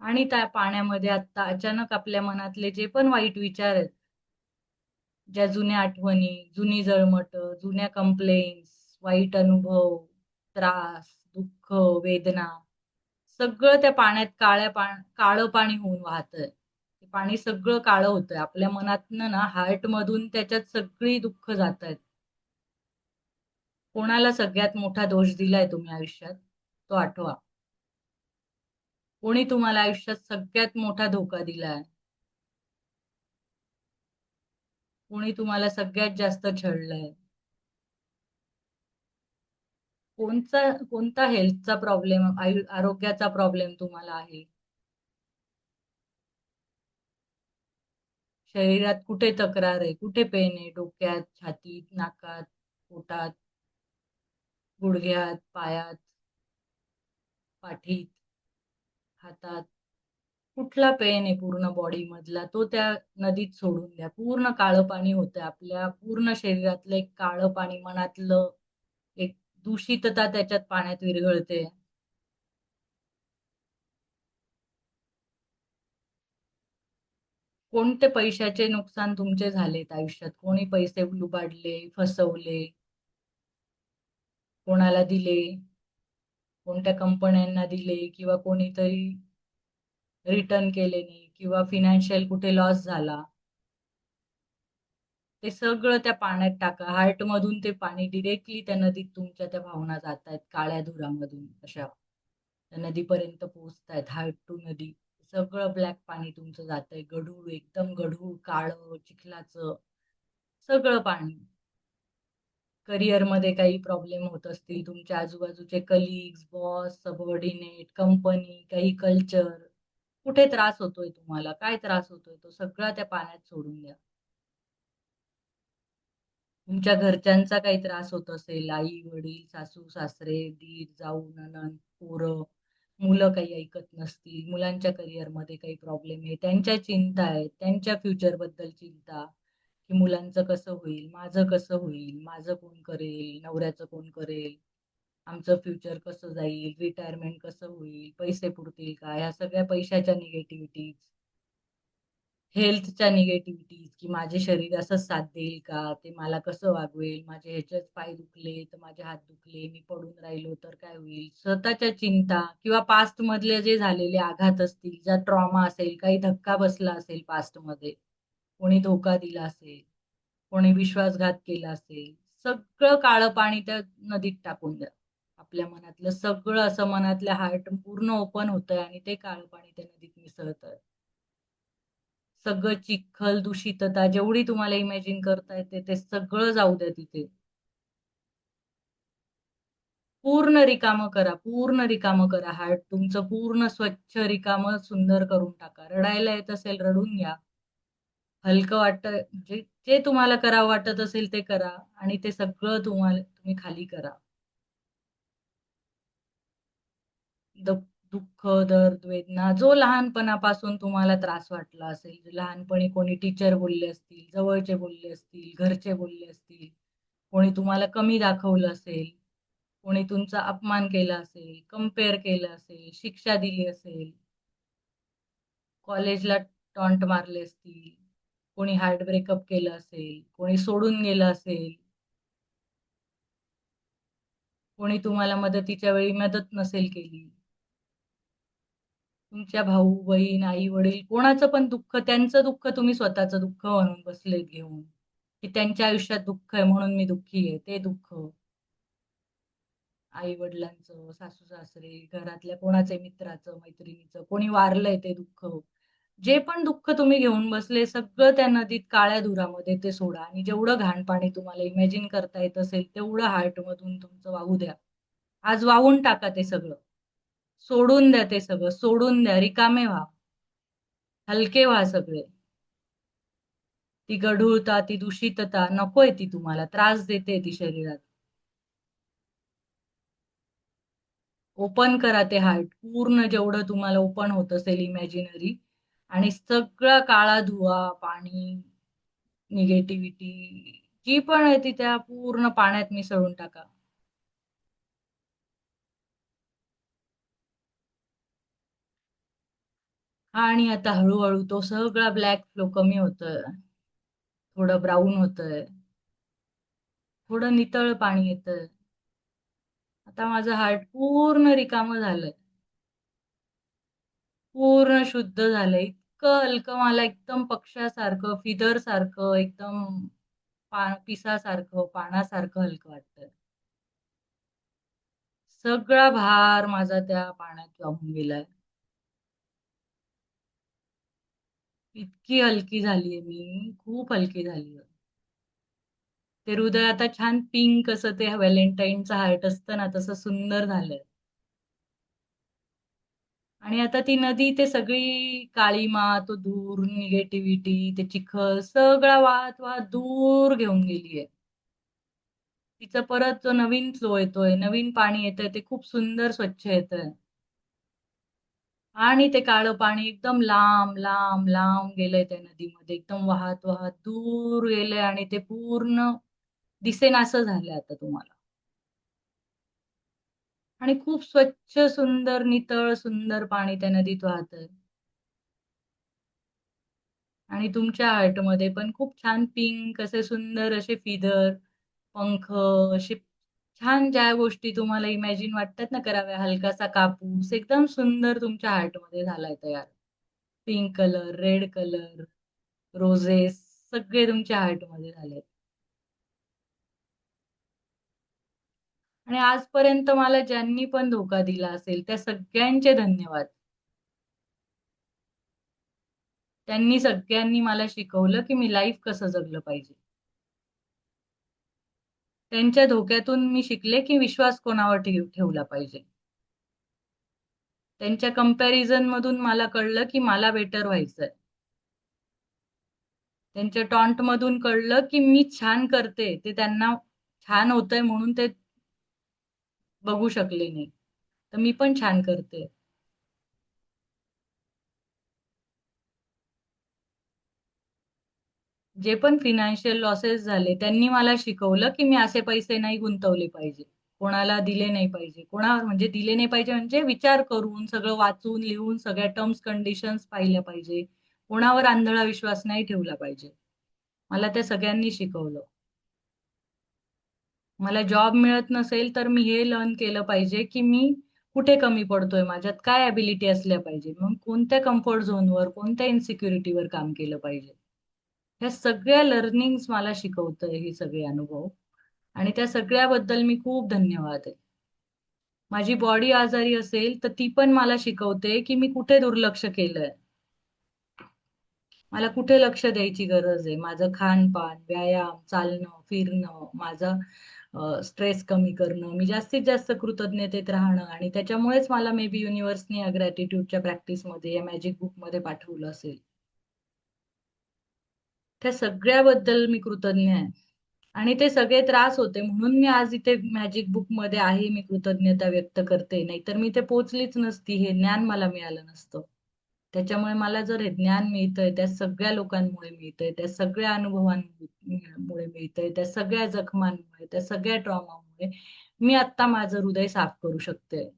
आणि त्या पाण्यामध्ये आता अचानक आपल्या मनातले जे पण वाईट विचार आहेत, ज्या जुन्या आठवणी, जुनी जळमट, जुन्या कंप्लेंट्स, वाईट अनुभव, त्रास, दुःख, वेदना, सगळं त्या पाण्यात काळं पाणी होऊन वाहतंय. ते पाणी सगळं काळं होतंय. आपल्या मनातनं ना, हार्ट मधून त्याच्यात सगळी दुःख जात आहेत. कोणाला सगळ्यात मोठा दोष दिलाय तुम्ही आयुष्यात, तो आठवा. कोणी तुम्हाला आयुष्यात सगळ्यात मोठा धोका दिलाय? कोणी तुम्हाला सगळ्यात जास्त छळलंय? कोणता हेल्थचा प्रॉब्लेम, आरोग्याचा प्रॉब्लेम तुम्हाला आहे? शरीरात कुठे तक्रार आहे? कुठे पेन आहे? डोक्यात, छातीत, नाकात, पोटात, गुडघ्यात, पायात, पाठीत, हातात? कुठला पेन आहे पूर्ण बॉडी मधला तो त्या नदीत सोडून द्या. पूर्ण काळं पाणी होतंय, आपल्या पूर्ण शरीरातलं एक काळं पाणी, मनातलं एक दूषितता त्याच्यात पाण्यात विरघळते. कोणते पैशाचे नुकसान तुमचे झालेत आयुष्यात? कोणी पैसे लुबाडले, फसवले, कोणाला दिले, कोणत्या कंपन्यांना दिले, किंवा कोणीतरी रिटर्न केले नाही, किंवा फिनान्शियल कुठे लॉस झाला, ते सगळं त्या पाण्यात टाका. हार्ट मधून ते पाणी डिरेक्टली त्या नदीत तुमच्या त्या भावना जात आहेत, काळ्या धुरामधून अशा त्या नदीपर्यंत पोहोचतायत. हार्ट टू नदी सगळं ब्लॅक पाणी तुमचं जातंय, गढूळ, एकदम गढूळ काळं चिखलाचं सगळं पाणी. करिअर मध्ये काही प्रॉब्लेम होत असतील, तुमच्या आजूबाजूचे कलिग्स, बॉस, सबऑर्डिनेट, कंपनी, काही कल्चर, कुठे त्रास होतोय तुम्हाला, काय त्रास होतोय, तो सगळा त्या पाण्यात सोडून द्या. तुमच्या घरच्यांचा काही त्रास होत असेल, आई वडील, सासू सासरे, दीर जाऊ, नणंद, पोरं, मुलं काही ऐकत नसतील, मुलांच्या करिअर मध्ये काही प्रॉब्लेम आहे, त्यांच्या चिंता आहेत, त्यांच्या फ्युचर बद्दल चिंता, की मुलांचं कसं होईल, माझं कसं होईल, माझं कोण करेल, नवऱ्याचं कोण करेल, आमचं फ्युचर कसं जाईल, रिटायरमेंट कसं होईल, पैसे पुरतील का, ह्या सगळ्या पैशाच्या निगेटिव्हिटीज, हेल्थच्या निगेटिव्हिटीज, की माझे शरीर असंच साथ देईल का, ते मला कसं वागवेल, माझे ह्याच्यात पाय दुखले तर माझे हात दुखले, मी पडून राहिलो तर काय होईल, स्वतःच्या चिंता, किंवा पास्ट मधले जे झालेले आघात असतील, ज्या ट्रॉमा असेल, काही धक्का बसला असेल पास्ट मध्ये, कोणी धोका दिला असेल, कोणी विश्वासघात केला असेल, सगळं काळं पाणी त्या नदीत टाकून द्या. आपल्या मनातलं सगळं, असं मनातल्या हार्ट पूर्ण ओपन होतंय आणि ते काळं पाणी त्या नदीत मिसळतंय. सगळं चिखल, दूषितता जेवढी तुम्हाला इमॅजिन करता येते ते सगळं जाऊ द्या तिथे. पूर्ण रिकामं करा, पूर्ण रिकामं करा. हार्ट तुमचं पूर्ण स्वच्छ, रिकामं, सुंदर करून टाका. रडायला येत असेल, रडून घ्या. हलकं वाटतं, जे जे तुम्हाला करावं वाटत असेल ते करा, आणि ते सगळं तुम्ही खाली करा. द दुःख, दर्द, वेदना, जो लहानपणापासून तुम्हाला त्रास वाटला असेल, जे लहानपणी कोणी टीचर बोलले असतील, जवळचे बोलले असतील, घरचे बोलले असतील, कोणी तुम्हाला कमी दाखवलं असेल, कोणी तुमचा अपमान केला असेल, कंपेअर केलं असेल, शिक्षा दिली असेल, कॉलेजला टॉन्ट मारले असतील, कोणी हार्ट ब्रेकअप केलं असेल, कोणी सोडून गेलं असेल, कोणी तुम्हाला मदतीच्या वेळी मदत नसेल केली, तुमच्या भाऊ बहीण, आई वडील, कोणाचं पण दुःख, त्यांचं दुःख तुम्ही स्वतःचं दुःख म्हणून बसलेत घेऊन, की त्यांच्या आयुष्यात दुःख आहे म्हणून मी दुःखी आहे, ते दुःख. आई वडिलांचं, सासू सासरे, घरातल्या कोणाचे, मित्राचं, मैत्रिणीचं, कोणी वारलंय ते दुःख, जे पण दुःख तुम्ही घेऊन बसले सगळं त्या नदीत काळ्या धुरामध्ये ते सोडा, आणि जेवढं घाण पाणी तुम्हाला इमॅजिन करता येत असेल तेवढं हार्ट मधून तुमचं वाहू द्या. आज वाहून टाका ते सगळं. सोडून द्या, ते सगळं सोडून द्या, रिकामे व्हा, हलके व्हा सगळे. ती गढूळता, ती दूषितता नकोय, ती तुम्हाला त्रास देते ती शरीरात. ओपन करा ते हार्ट पूर्ण, जेवढं तुम्हाला ओपन होत असेल इमॅजिनरी, आणि सगळा काळा धुवा, पाणी, निगेटिव्हिटी जी पण आहे ती त्या पूर्ण पाण्यात मिसळून टाका. आणि आता हळूहळू तो सगळा ब्लॅक फ्लो कमी होतोय, थोडं ब्राऊन होतंय, थोडं नितळ पाणी येतंय. आता माझं हार्ट पूर्ण रिकामं झालंय, पूर्ण शुद्ध झालंय, इतकं हलकं, मला एकदम पक्ष्यासारखं, फिदर सारखं, एकदम पिसासारखं, पानासारखं हलकं वाटतंय. सगळा भार माझा त्या पाण्यात वाहून गेलाय. इतकी हलकी झालीये मी, खूप हलकी झालीये. ते हृदय आता छान पिंक असं ते व्हॅलेंटाईनचं हार्ट असतं ना तसं सुंदर झालंय. आणि आता ती नदी ते सगळी काळीमा, तो धूर, निगेटिव्हिटी, ते चिखल सगळा वाहत वाहत दूर घेऊन गेलीये. तिचा परत जो नवीन फ्लो येतोय, नवीन पाणी येतंय ते खूप सुंदर स्वच्छ येतंय. आणि ते काळं पाणी एकदम लांब, लांब, लांब गेलंय त्या नदीमध्ये. एकदम वाहत, वाहत दूर गेलंय आणि ते पूर्ण दिसेनासं झालंय आता तुम्हाला. आणि खूप स्वच्छ, सुंदर, नितळ, सुंदर पाणी त्या नदीत वाहतंय. आणि तुमच्या हार्टमध्ये पण खूप छान पिंक असे सुंदर असे फिदर, पंख असे छान ज्या गोष्टी तुम्हाला इमॅजिन वाटतात ना कराव्या, हलकासा कापूस एकदम सुंदर तुमच्या हार्टमध्ये झालाय तयार. Pink colour, red colour, roses सगळे तुमच्या हार्टमध्ये झाले. आणि आजपर्यंत मला ज्यांनी पण धोका दिला असेल त्या सगळ्यांचे धन्यवाद. त्यांनी सगळ्यांनी मला शिकवलं की मी लाईफ कसं जगलं पाहिजे. त्यांच्या धोक्यातून मी शिकले की विश्वास कोणावर ठेवला पाहिजे. त्यांच्या कंपॅरिझन मधून मला कळलं की मला बेटर व्हायचंय. त्यांच्या टॉन्ट मधून कळलं की मी छान करते ते त्यांना छान होतंय म्हणून ते बघू शकले नाही. तर मी पण छान करते. जे पण फिनान्शियल लॉसेस झाले त्यांनी मला शिकवलं की मी असे पैसे नाही गुंतवले पाहिजे. कोणाला दिले नाही पाहिजे. कोणावर म्हणजे दिले नाही पाहिजे म्हणजे विचार करून सगळं वाचून लिहून सगळ्या टर्म्स कंडिशन्स पाहिल्या पाहिजे. कोणावर आंधळा विश्वास नाही ठेवला पाहिजे. मला त्या सगळ्यांनी शिकवलं. मला जॉब मिळत नसेल तर मी हे लर्न केलं पाहिजे की मी कुठे कमी पडतोय, माझ्यात काय ॲबिलिटी असल्या पाहिजे, मग कोणत्या कम्फर्ट झोनवर, कोणत्या इन्सिक्युरिटीवर काम केलं पाहिजे. ह्या सगळ्या लर्निंग्स मला शिकवतंय हे सगळे अनुभव. आणि त्या सगळ्याबद्दल मी खूप धन्यवाद आहे. माझी बॉडी आजारी असेल तर ती पण मला शिकवते की मी कुठे दुर्लक्ष केलंय. मला कुठे लक्ष द्यायची गरज आहे. माझं खानपान, व्यायाम, चालणं, फिरणं, माझा स्ट्रेस कमी करणं, मी जास्तीत जास्त कृतज्ञतेत राहणं आणि त्याच्यामुळेच मला मे बी युनिव्हर्सने या ग्रॅटिट्यूडच्या प्रॅक्टिसमध्ये, या मॅजिक बुकमध्ये पाठवलं असेल. त्या सगळ्याबद्दल मी कृतज्ञ आहे. आणि ते सगळे त्रास होते म्हणून मी आज इथे मॅजिक बुक मध्ये आहे. मी कृतज्ञता व्यक्त करते. नाहीतर मी ते पोहोचलीच नसती. हे ज्ञान मला मिळालं नसतं. त्याच्यामुळे मला जर हे ज्ञान मिळतंय त्या सगळ्या लोकांमुळे मिळतंय, त्या सगळ्या अनुभवांमुळे मिळतंय, त्या सगळ्या जखमांमुळे, त्या सगळ्या ट्रॉमामुळे मी आता माझं हृदय साफ करू शकते.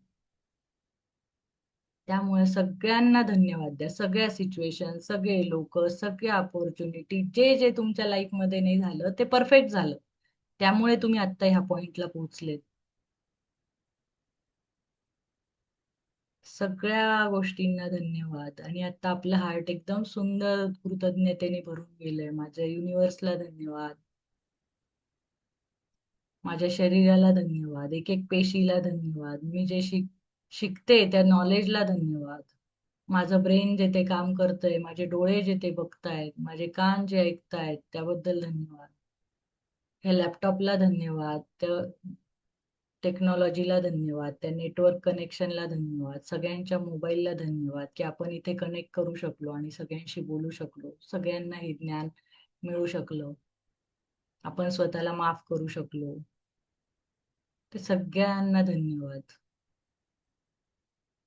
त्यामुळे सगळ्यांना धन्यवाद द्या. सगळ्या सिच्युएशन, सगळे लोक, सगळ्या अपॉर्च्युनिटी, जे जे तुमच्या लाईफमध्ये नाही झालं ते परफेक्ट झालं. त्यामुळे तुम्ही आता ह्या पॉइंटला पोहोचलेत. सगळ्या गोष्टींना धन्यवाद. आणि आता आपलं हार्ट एकदम सुंदर कृतज्ञतेने भरून गेलंय. माझ्या युनिव्हर्सला धन्यवाद. माझ्या शरीराला धन्यवाद. एक एक पेशीला धन्यवाद. मी जे शिकते त्या नॉलेजला धन्यवाद. माझं ब्रेन जे ते काम करतंय, माझे डोळे जे ते बघतायत, माझे कान जे ऐकतायत त्याबद्दल धन्यवाद. ह्या लॅपटॉपला धन्यवाद. त्या टेक्नॉलॉजीला धन्यवाद. त्या नेटवर्क कनेक्शनला धन्यवाद. सगळ्यांच्या मोबाईलला धन्यवाद की आपण इथे कनेक्ट करू शकलो आणि सगळ्यांशी बोलू शकलो. सगळ्यांना हे ज्ञान मिळू शकलं. आपण स्वतःला माफ करू शकलो. ते सगळ्यांना धन्यवाद.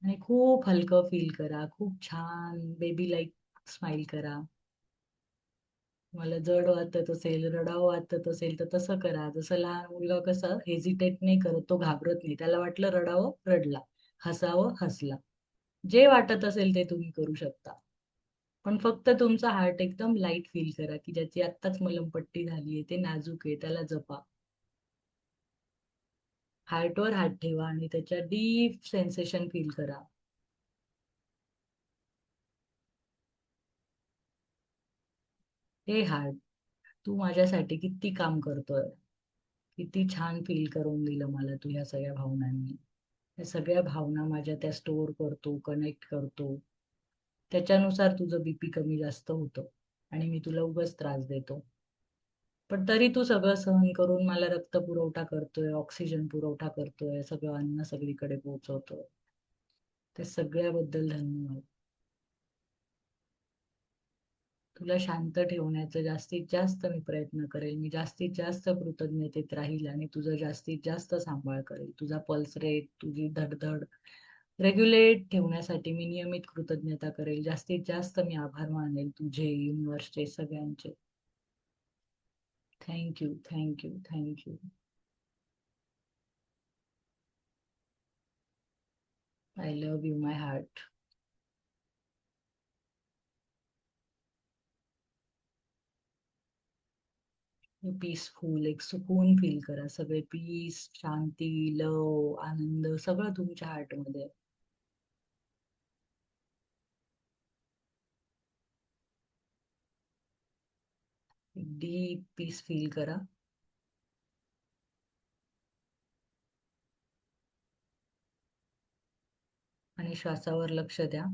आणि खूप हलकं फील करा. खूप छान बेबी लाईक स्माइल करा. मला जड वाटत असेल, रडावं वाटत असेल तर तसं करा. जसं लहान मुलगा कसा हेजिटेट नाही करत, तो घाबरत नाही. त्याला वाटलं रडावं, रडला. हसावं, हसला. जे वाटत असेल ते तुम्ही करू शकता. पण फक्त तुमचा हार्ट एकदम लाईट फील करा की ज्याची आत्ताच मलमपट्टी झालीये, ते नाजूक आहे, त्याला जपा. हार्टवर हात ठेवा आणि त्याच्या डीप सेन्सेशन फील करा. हे हार्ट, तू माझ्यासाठी किती काम करतोय. किती छान फील करून दिलं मला तू ह्या सगळ्या भावनांनी. या सगळ्या भावना माझ्या त्या स्टोअर करतो, कनेक्ट करतो. त्याच्यानुसार तुझं बीपी कमी जास्त होतं आणि मी तुला उगाच त्रास देतो. पण तरी तू सगळं सहन करून मला रक्त पुरवठा करतोय, ऑक्सिजन पुरवठा करतोय, सगळं अन्न सगळीकडे पोहोचवतोय. त्या सगळ्याबद्दल धन्यवाद. तुला शांत ठेवण्याचा जास्तीत जास्त मी प्रयत्न करेल. मी जास्तीत जास्त कृतज्ञतेत राहील आणि तुझं जास्तीत जास्त सांभाळ करेल. तुझा पल्स रेट, तुझी धडधड रेग्युलेट ठेवण्यासाठी मी नियमित कृतज्ञता करेल. जास्तीत जास्त मी आभार मानेल तुझे, युनिव्हर्सचे, सगळ्यांचे. Thank you, thank you, thank you. I love you my heart. Peaceful, एक सुकून फील करा. सगळे पीस, शांती, लव, आनंद सगळं तुमच्या हार्टमध्ये. डीप पीस फील करा. आणि श्वासावर लक्ष द्या.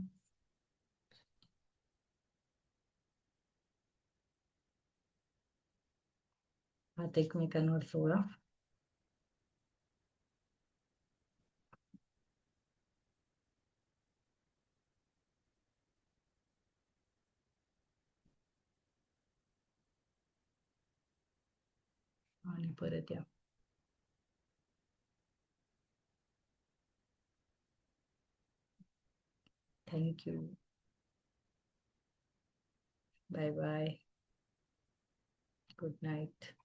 हात एकमेकांवर सोडा. आणि परत या. Thank you. Bye bye. Good night.